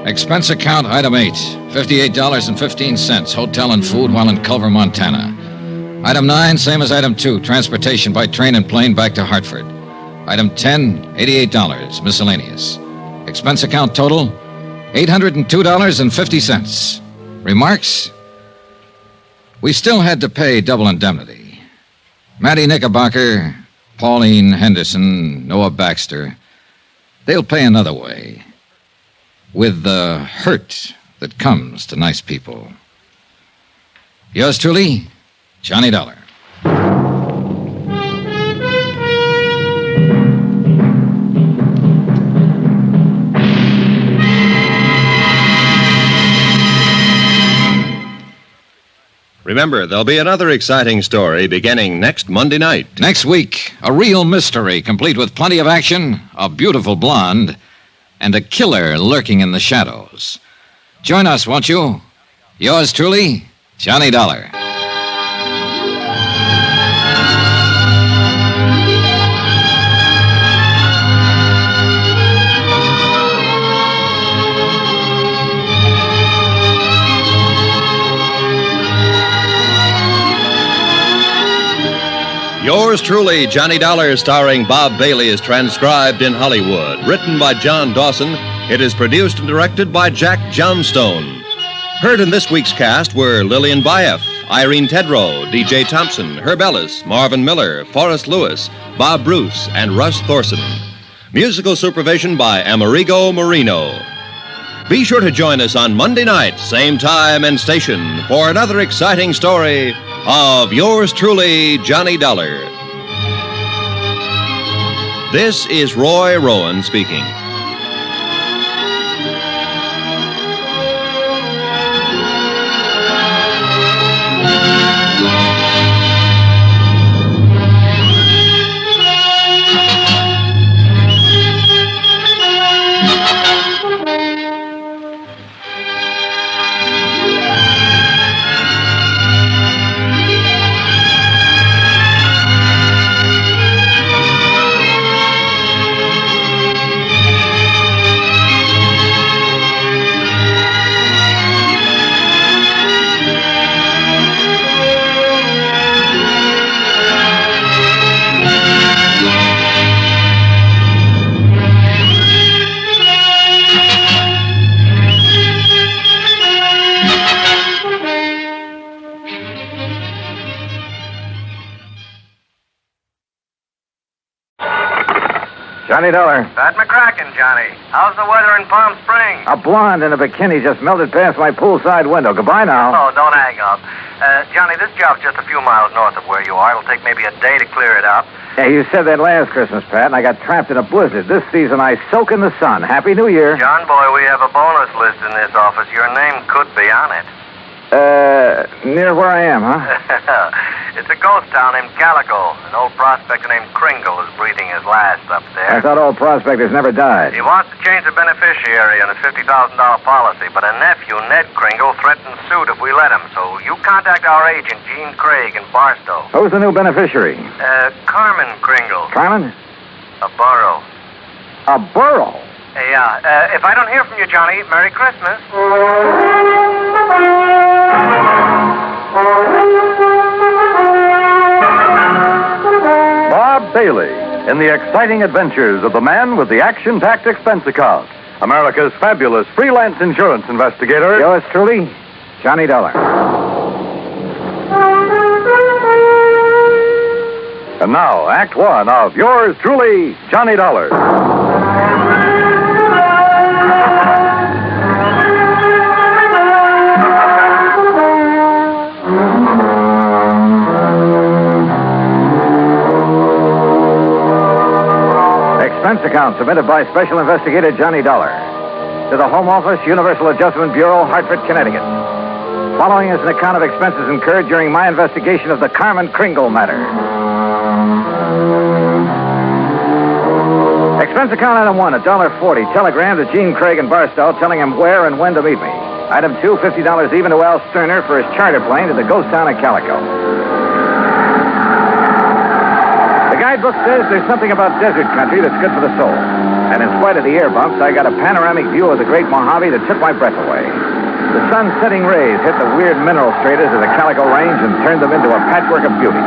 Expense account item 8, $58.15, hotel and food while in Culver, Montana. Item 9, same as item 2, transportation by train and plane back to Hartford. Item 10, $88, miscellaneous. Expense account total, $802.50. Remarks? We still had to pay double indemnity. Mattie Knickerbocker, Pauline Henderson, Noah Baxter, they'll pay another way. With the hurt that comes to nice people. Yours truly, Johnny Dollar. Remember, there'll be another exciting story beginning next Monday night. Next week, a real mystery, complete with plenty of action, a beautiful blonde, and a killer lurking in the shadows. Join us, won't you? Yours truly, Johnny Dollar. Yours truly, Johnny Dollar, starring Bob Bailey, is transcribed in Hollywood. Written by John Dawson, it is produced and directed by Jack Johnstone. Heard in this week's cast were Lillian Baeff, Irene Tedrow, D.J. Thompson, Herb Ellis, Marvin Miller, Forrest Lewis, Bob Bruce, and Russ Thorson. Musical supervision by Amerigo Marino. Be sure to join us on Monday night, same time and station, for another exciting story of yours truly, Johnny Dollar. This is Roy Rowan speaking. Johnny Dollar. Pat McCracken, Johnny. How's the weather in Palm Springs? A blonde in a bikini just melted past my poolside window. Goodbye now. Oh, don't hang up. Johnny, this job's just a few miles north of where you are. It'll take maybe a day to clear it up. Yeah, you said that last Christmas, Pat, and I got trapped in a blizzard. This season, I soak in the sun. Happy New Year. John boy, we have a bonus list in this office. Your name could be on it. Near where I am, huh? It's a ghost town named Calico. An old prospector named Kringle is breathing his last up there. I thought old prospectors never died. He wants to change the beneficiary on his $50,000 policy, but a nephew, Ned Kringle, threatened suit if we let him. So you contact our agent, Gene Craig, in Barstow. Who's the new beneficiary? Carmen Kringle. Carmen? A burro. A burro? Yeah. If I don't hear from you, Johnny, Merry Christmas. Bob Bailey in the exciting adventures of the man with the action-packed expense account. America's fabulous freelance insurance investigator. Yours truly, Johnny Dollar. And now, Act One of yours truly, Johnny Dollar. Expense account submitted by Special Investigator Johnny Dollar to the Home Office, Universal Adjustment Bureau, Hartford, Connecticut. Following is an account of expenses incurred during my investigation of the Carmen Kringle matter. Expense account item 1, $1.40. Telegram to Gene Craig in Barstow telling him where and when to meet me. Item 2, $50 even to Al Sterner for his charter plane to the ghost town of Calico. The guidebook says there's something about desert country that's good for the soul. And in spite of the air bumps, I got a panoramic view of the Great Mojave that took my breath away. The sun's setting rays hit the weird mineral stratas of the Calico Range and turned them into a patchwork of beauty.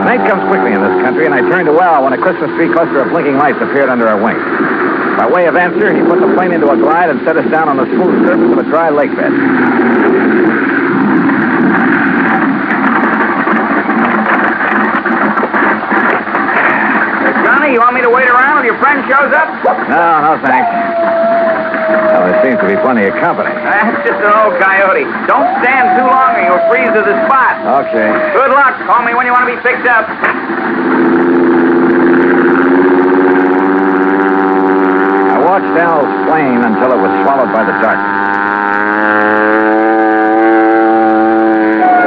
Night comes quickly in this country, and I turned to Al when a Christmas tree cluster of blinking lights appeared under our wings. By way of answer, he put the plane into a glide and set us down on the smooth surface of a dry lake bed. Johnny, you want me to wait around till your friend shows up? No, thanks. Well, there seems to be plenty of company. That's just an old coyote. Don't stand too long or you'll freeze to the spot. Okay. Good luck. Call me when you want to be picked up. I watched Al's plane until it was swallowed by the darkness.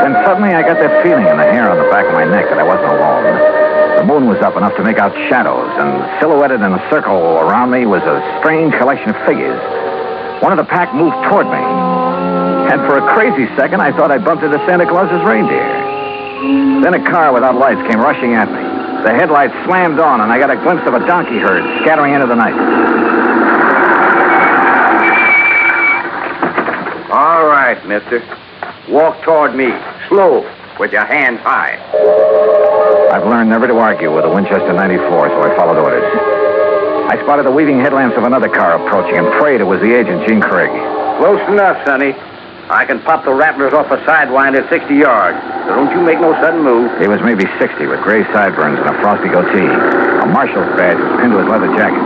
Then suddenly I got that feeling in the hair on the back of my neck that I wasn't alone. The moon was up enough to make out shadows, and silhouetted in a circle around me was a strange collection of figures. One of the pack moved toward me, and for a crazy second, I thought I bumped into Santa Claus's reindeer. Then a car without lights came rushing at me. The headlights slammed on, and I got a glimpse of a donkey herd scattering into the night. All right, mister. Walk toward me. Slow, with your hands high. I've learned never to argue with a Winchester 94, so I followed orders. I spotted the weaving headlamps of another car approaching and prayed it was the agent, Gene Craig. Close enough, Sonny. I can pop the rattlers off a sidewind at 60 yards, so don't you make no sudden move. He was maybe 60 with gray sideburns and a frosty goatee. A marshal's badge was pinned to his leather jacket.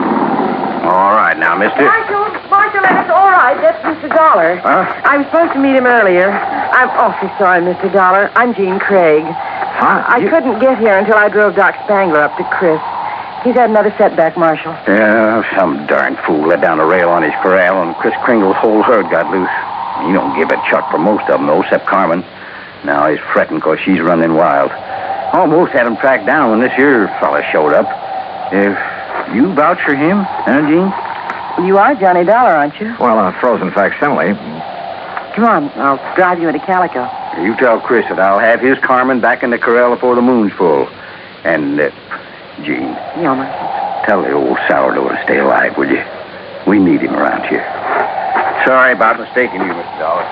All right, now, mister. Marshal, that's all right. That's Mr. Dollar. Huh? I was supposed to meet him earlier. I'm awfully sorry, Mr. Dollar. I'm Jean Craig. Huh? I couldn't get here until I drove Doc Spangler up to Chris. He's had another setback, Marshal. Yeah, some darn fool let down a rail on his corral, and Chris Kringle's whole herd got loose. He don't give a chuck for most of them, though, except Carmen. Now he's fretting because she's running wild. Almost had him tracked down when this here fella showed up. If you vouch for him, huh, Gene? You are Johnny Dollar, aren't you? Well, a frozen facsimile. Come on, I'll drive you into Calico. You tell Chris that I'll have his Carmen back in the corral before the moon's full. And, Gene. Yeah, Marshal. Tell the old sourdough to stay alive, will you? We need him around here. Sorry about mistaking you, Mr. Dollar.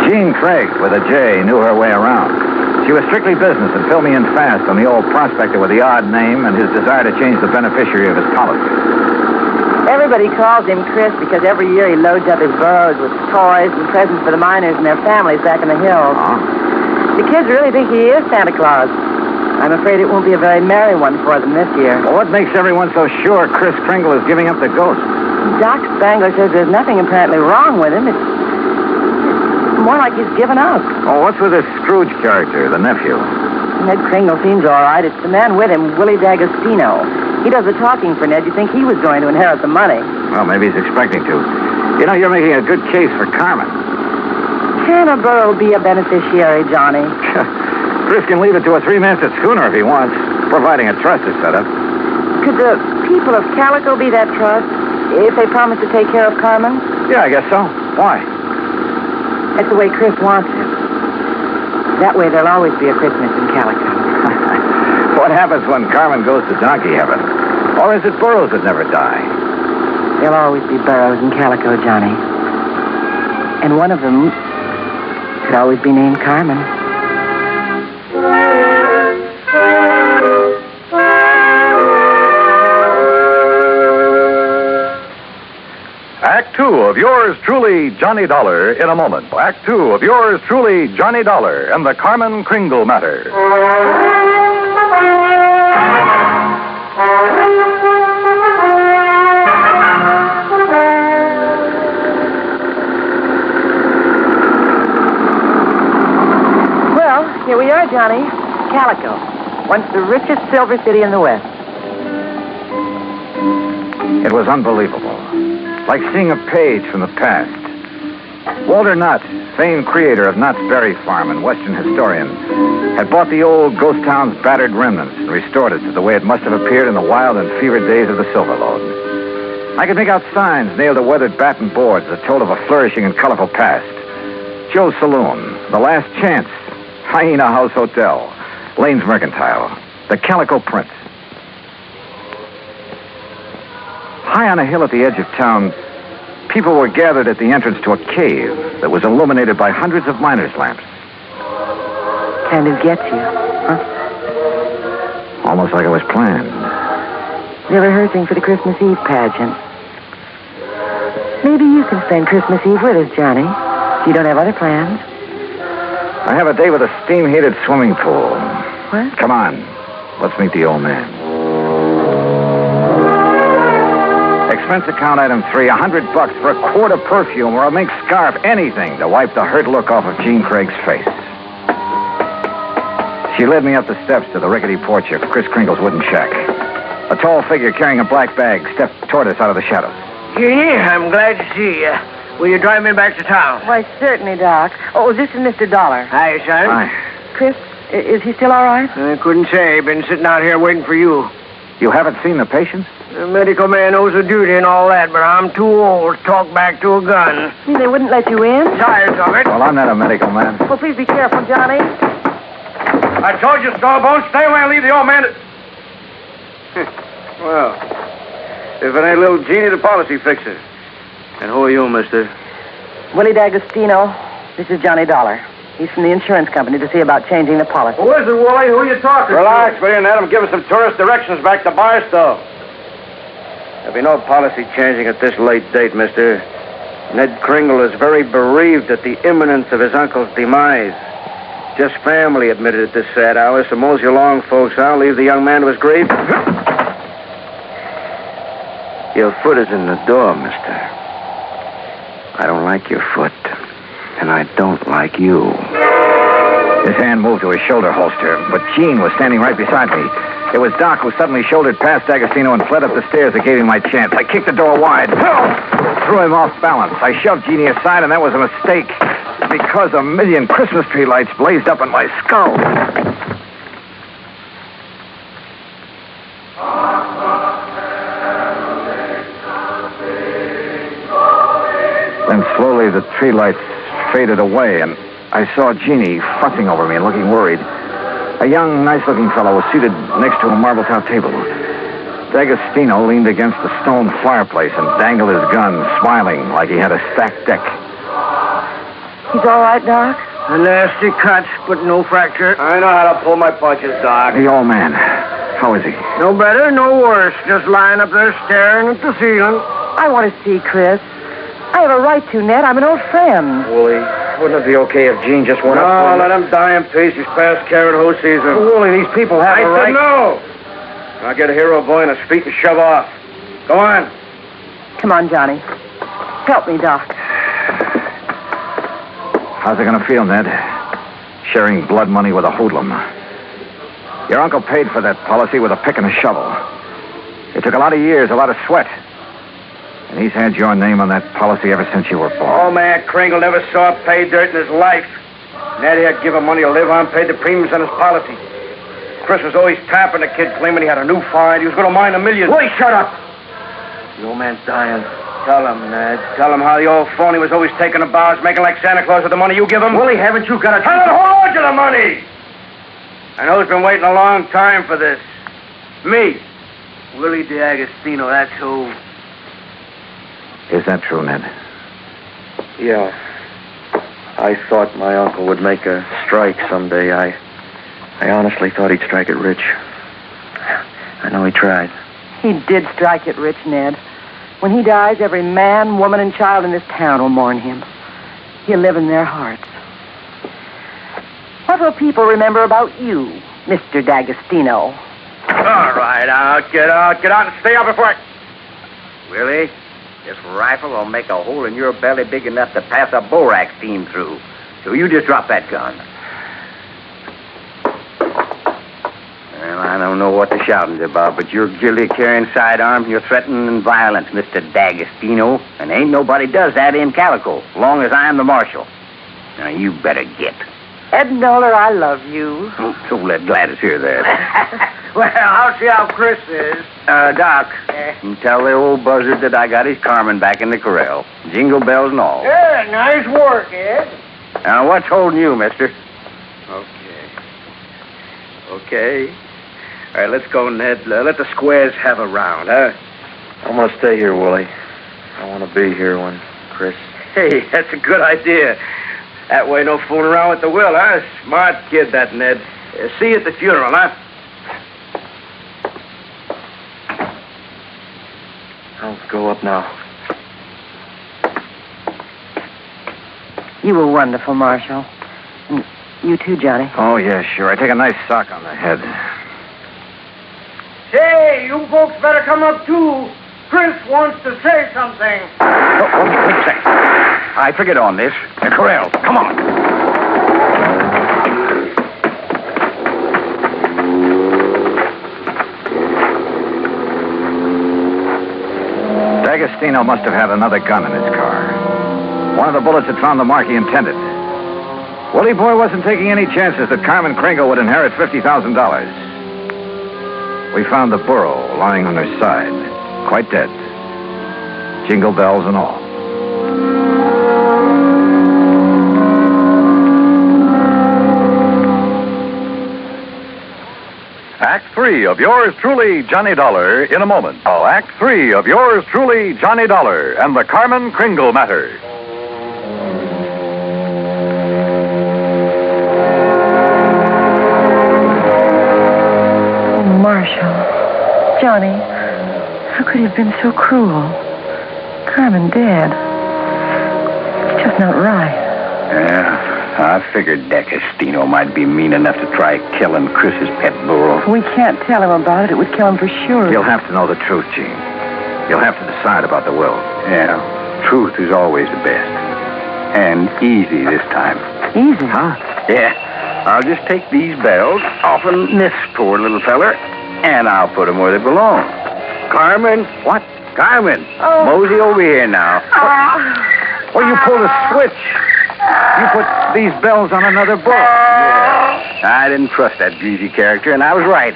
Jean Craig, with a J, knew her way around. She was strictly business and filled me in fast on the old prospector with the odd name and his desire to change the beneficiary of his policy. Everybody calls him Chris because every year he loads up his burros with toys and presents for the miners and their families back in the hills. Huh? The kids really think he is Santa Claus. I'm afraid it won't be a very merry one for them this year. Well, what makes everyone so sure Chris Kringle is giving up the ghost? Doc Spangler says there's nothing apparently wrong with him. It's more like he's given up. Oh, what's with this Scrooge character, the nephew? Ned Kringle seems all right. It's the man with him, Willie D'Agostino. He does the talking for Ned. You'd think he was going to inherit the money. Well, maybe he's expecting to. You know, you're making a good case for Carmen. Can a burro be a beneficiary, Johnny? Chris can leave it to a three-masted schooner if he wants, providing a trust is set up. Could the people of Calico be that trust if they promise to take care of Carmen? Yeah, I guess so. Why? That's the way Chris wants it. That way there'll always be a Christmas in Calico. What happens when Carmen goes to donkey heaven? Or is it burros that never die? There'll always be burros in Calico, Johnny. And one of them could always be named Carmen. Act two of yours truly, Johnny Dollar, in a moment. Act two of yours truly, Johnny Dollar, and the Carmen Kringle matter. Well, here we are, Johnny. Calico, once the richest silver city in the West. It was unbelievable. Like seeing a page from the past. Walter Knott, famed creator of Knott's Berry Farm and Western historian, had bought the old ghost town's battered remnants and restored it to the way it must have appeared in the wild and fevered days of the Silver Lode. I could make out signs nailed to weathered batten boards that told of a flourishing and colorful past. Joe's Saloon, The Last Chance, Hyena House Hotel, Lane's Mercantile, the Calico Prince. High on a hill at the edge of town, people were gathered at the entrance to a cave that was illuminated by hundreds of miners' lamps. Kind of gets you, huh? Almost like it was planned. They're rehearsing for the Christmas Eve pageant. Maybe you can spend Christmas Eve with us, Johnny. If you don't have other plans. I have a day with a steam-heated swimming pool. What? Come on. Let's meet the old man. Expense account item 3, $100 for a quart of perfume or a mink scarf, anything to wipe the hurt look off of Gene Craig's face. She led me up the steps to the rickety porch of Chris Kringle's wooden shack. A tall figure carrying a black bag stepped toward us out of the shadows. Jeannie, I'm glad to see you. Will you drive me back to town? Why, certainly, Doc. Oh, this is Mr. Dollar. Hi, son. Hi. Chris, is he still all right? I couldn't say. Been sitting out here waiting for you. You haven't seen the patient? The medical man owes a duty and all that, but I'm too old to talk back to a gun. You mean they wouldn't let you in? Tired of it. Well, I'm not a medical man. Well, please be careful, Johnny. I told you, Stallbone, stay away and leave the old man to... Well, if it ain't little Jeannie, the policy fixer. And who are you, mister? Willie D'Agostino. This is Johnny Dollar. He's from the insurance company to see about changing the policy. Who is it, Wooly? Who are you talking to? Relax, will you, and let him give us some tourist directions back to Barstow. There'll be no policy changing at this late date, mister. Ned Kringle is very bereaved at the imminence of his uncle's demise. Just family admitted at this sad hour, so mosey along, folks. I'll leave the young man to his grief. Your foot is in the door, mister. I don't like your foot, and I don't like you. His hand moved to his shoulder holster, but Gene was standing right beside me. It was Doc who suddenly shouldered past D'Agostino and fled up the stairs that gave him my chance. I kicked the door wide, threw him off balance. I shoved Jeannie aside, and that was a mistake, because a million Christmas tree lights blazed up in my skull. Then slowly the tree lights faded away, and I saw Jeannie fussing over me and looking worried. A young, nice-looking fellow was seated next to a marble-top table. D'Agostino leaned against the stone fireplace and dangled his gun, smiling like he had a stacked deck. He's all right, Doc? A nasty cut, but no fracture. I know how to pull my punches, Doc. The old man. How is he? No better, no worse. Just lying up there staring at the ceiling. I want to see Chris. I have a right to, Ned. I'm an old friend. Wooly, wouldn't it be okay if Gene just went up? No, let him die in peace. He's past caring who sees him. Wooly, these people have a right. I said no. I'll get a hero boy in his feet and shove off. Go on. Come on, Johnny. Help me, Doc. How's it going to feel, Ned? Sharing blood money with a hoodlum. Your uncle paid for that policy with a pick and a shovel. It took a lot of years, a lot of sweat. And he's had your name on that policy ever since you were born. Old man Kringle never saw pay dirt in his life. Ned had given money to live on, paid the premiums on his policy. Chris was always tapping the kid, claiming he had a new find. He was going to mine $1 million. Willie, shut up! The old man's dying. Tell him, Ned. Tell him how the old phony was always taking the bars, making like Santa Claus with the money you give him. Willie, haven't you got a... Tell him to hold on to the money! I know he's been waiting a long time for this. Me. Willie D'Agostino, that's who. Is that true, Ned? Yeah. I thought my uncle would make a strike someday. I honestly thought he'd strike it rich. I know he tried. He did strike it rich, Ned. When he dies, every man, woman, and child in this town will mourn him. He'll live in their hearts. What will people remember about you, Mr. D'Agostino? All right, get out and stay out before I... Willie, this rifle will make a hole in your belly big enough to pass a borax team through. So you just drop that gun. Well, I don't know what the shouting's about, but you're guilty of carrying sidearms. You're threatening violence, Mr. D'Agostino. And ain't nobody does that in Calico, as long as I'm the marshal. Now, you better get. Ed Noller, I love you. So let Gladys hear that. Well, I'll see how Chris is. Doc, you tell the old buzzard that I got his Carmen back in the corral. Jingle bells and all. Yeah, nice work, Ed. Now, what's holding you, mister? Okay. All right, let's go, Ned. Let the squares have a round, huh? I'm going to stay here, Willie. I want to be here when Chris... Hey, that's a good idea. That way, no fooling around with the will, huh? Smart kid, that Ned. See you at the funeral, huh? I'll go up now. You were wonderful, Marshal. And you too, Johnny. Oh, yeah, sure. I take a nice sock on the head. Say, you folks better come up, too. Chris wants to say something. Oh, wait a second. I figured on this. The corral. Come on. D'Agostino must have had another gun in his car. One of the bullets had found the mark he intended. Willie Boy wasn't taking any chances that Carmen Kringle would inherit $50,000. We found the burro lying on her side, quite dead. Jingle bells and all. Act 3 of yours truly, Johnny Dollar, in a moment. Act 3 of yours truly, Johnny Dollar, and the Carmen Kringle matter. Oh, Marshal. Johnny, how could you have been so cruel? Carmen dead. It's just not right. Yeah. I figured D'Agostino might be mean enough to try killing Chris's pet burro. We can't tell him about it. It would kill him for sure. You'll have to know the truth, Gene. You'll have to decide about the will. Yeah, truth is always the best. And easy this time. Easy? Huh? Yeah. I'll just take these bells off of this poor little feller, and I'll put them where they belong. Carmen? What? Carmen. Oh. Mosey over here now. Well, you pulled a switch. You put these bells on another book. Yeah. I didn't trust that greasy character, and I was right.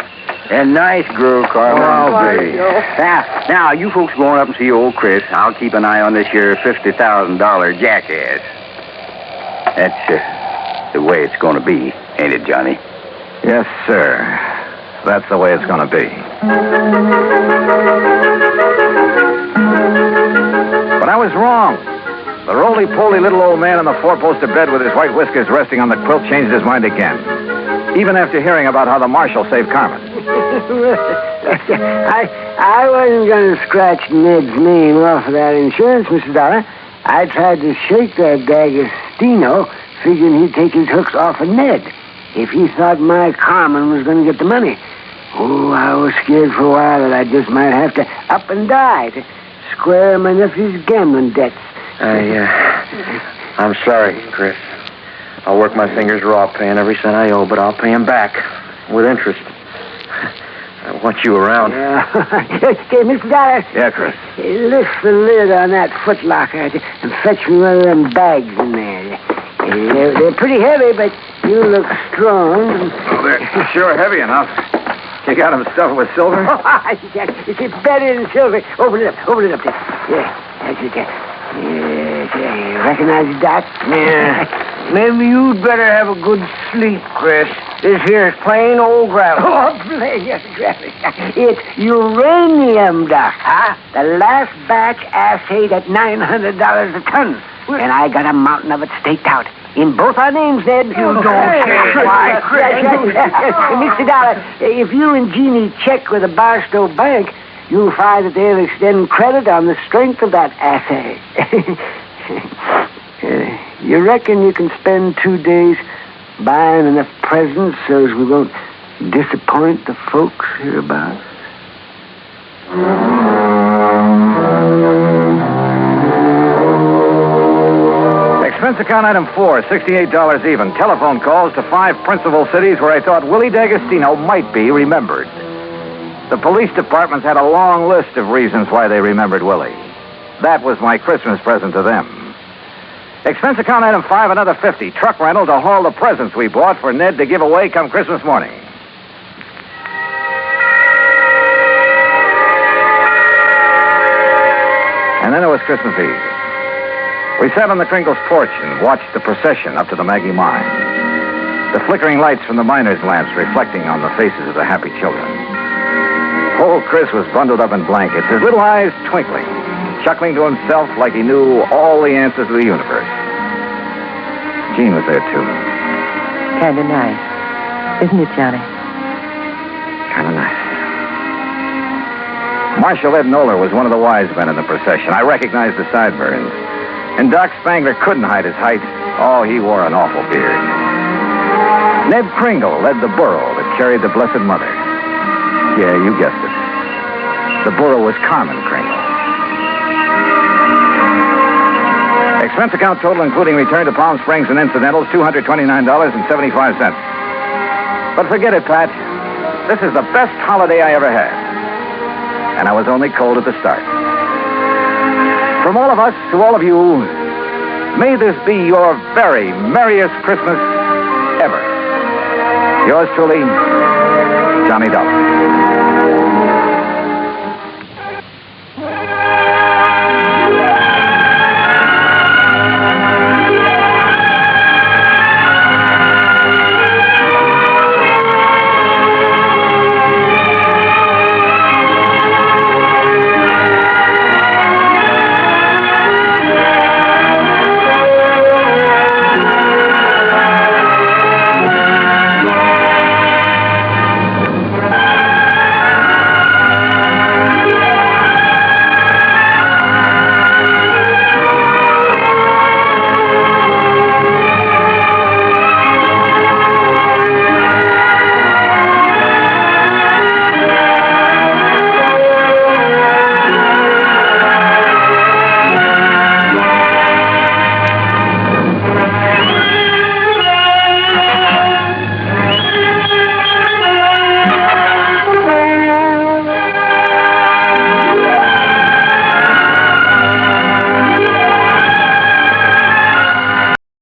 And nice girl, Carmen. I'll be. Now, you folks going up and see old Chris. I'll keep an eye on this here $50,000 jackass. That's the way it's going to be, ain't it, Johnny? Yes, sir. That's the way it's going to be. But I was wrong. The roly-poly little old man in the four-poster bed with his white whiskers resting on the quilt changed his mind again. Even after hearing about how the marshal saved Carmen. I wasn't going to scratch Ned's name off of that insurance, Mr. Dollar. I tried to shake that D'Agostino, figuring he'd take his hooks off of Ned if he thought my Carmen was going to get the money. Oh, I was scared for a while that I just might have to up and die to square my nephew's gambling debts. I'm sorry, Chris. I'll work my fingers raw paying every cent I owe, but I'll pay him back with interest. want you around. Okay, Mr. Dollar. Yeah, Chris. Lift the lid on that footlocker and fetch me one of them bags in there. They're pretty heavy, but you look strong. Oh, they're sure heavy enough. You got them stuffed with silver? It's better than silver. Open it up there. Yeah, that's it there. Yes, recognize it, Doc? Yeah. Maybe you'd better have a good sleep, Chris. This here is plain old gravel. Oh, plain gravel. It's uranium, Doc. Huh? The last batch assayed at $900 a ton. And I got a mountain of it staked out. In both our names, Ned. You don't say why, Chris. Mr. Dollar, if you and Jeannie check with the Barstow Bank, you'll find that they'll extend credit on the strength of that assay. You reckon you can spend 2 days buying enough presents so as we won't disappoint the folks hereabouts? Expense account item 4, $68 even. Telephone calls to 5 principal cities where I thought Willie D'Agostino might be remembered. The police departments had a long list of reasons why they remembered Willie. That was my Christmas present to them. Expense account item 5, another $50. Truck rental to haul the presents we bought for Ned to give away come Christmas morning. And then it was Christmas Eve. We sat on the Kringles' porch and watched the procession up to the Maggie mine. The flickering lights from the miners' lamps reflecting on the faces of the happy children. Old Chris was bundled up in blankets, his little eyes twinkling, chuckling to himself like he knew all the answers to the universe. Jean was there, too. Kind of nice. Isn't it, Johnny? Kind of nice. Marshal Ed Noller was one of the wise men in the procession. I recognized the sideburns. And Doc Spangler couldn't hide his height. Oh, he wore an awful beard. Ned Kringle led the burro that carried the Blessed Mother. Yeah, you guessed it. The burro was Carmen Kringle. Expense account total, including return to Palm Springs and incidentals, $229.75. But forget it, Pat. This is the best holiday I ever had. And I was only cold at the start. From all of us to all of you, may this be your very merriest Christmas ever. Yours truly, Johnny Dollar.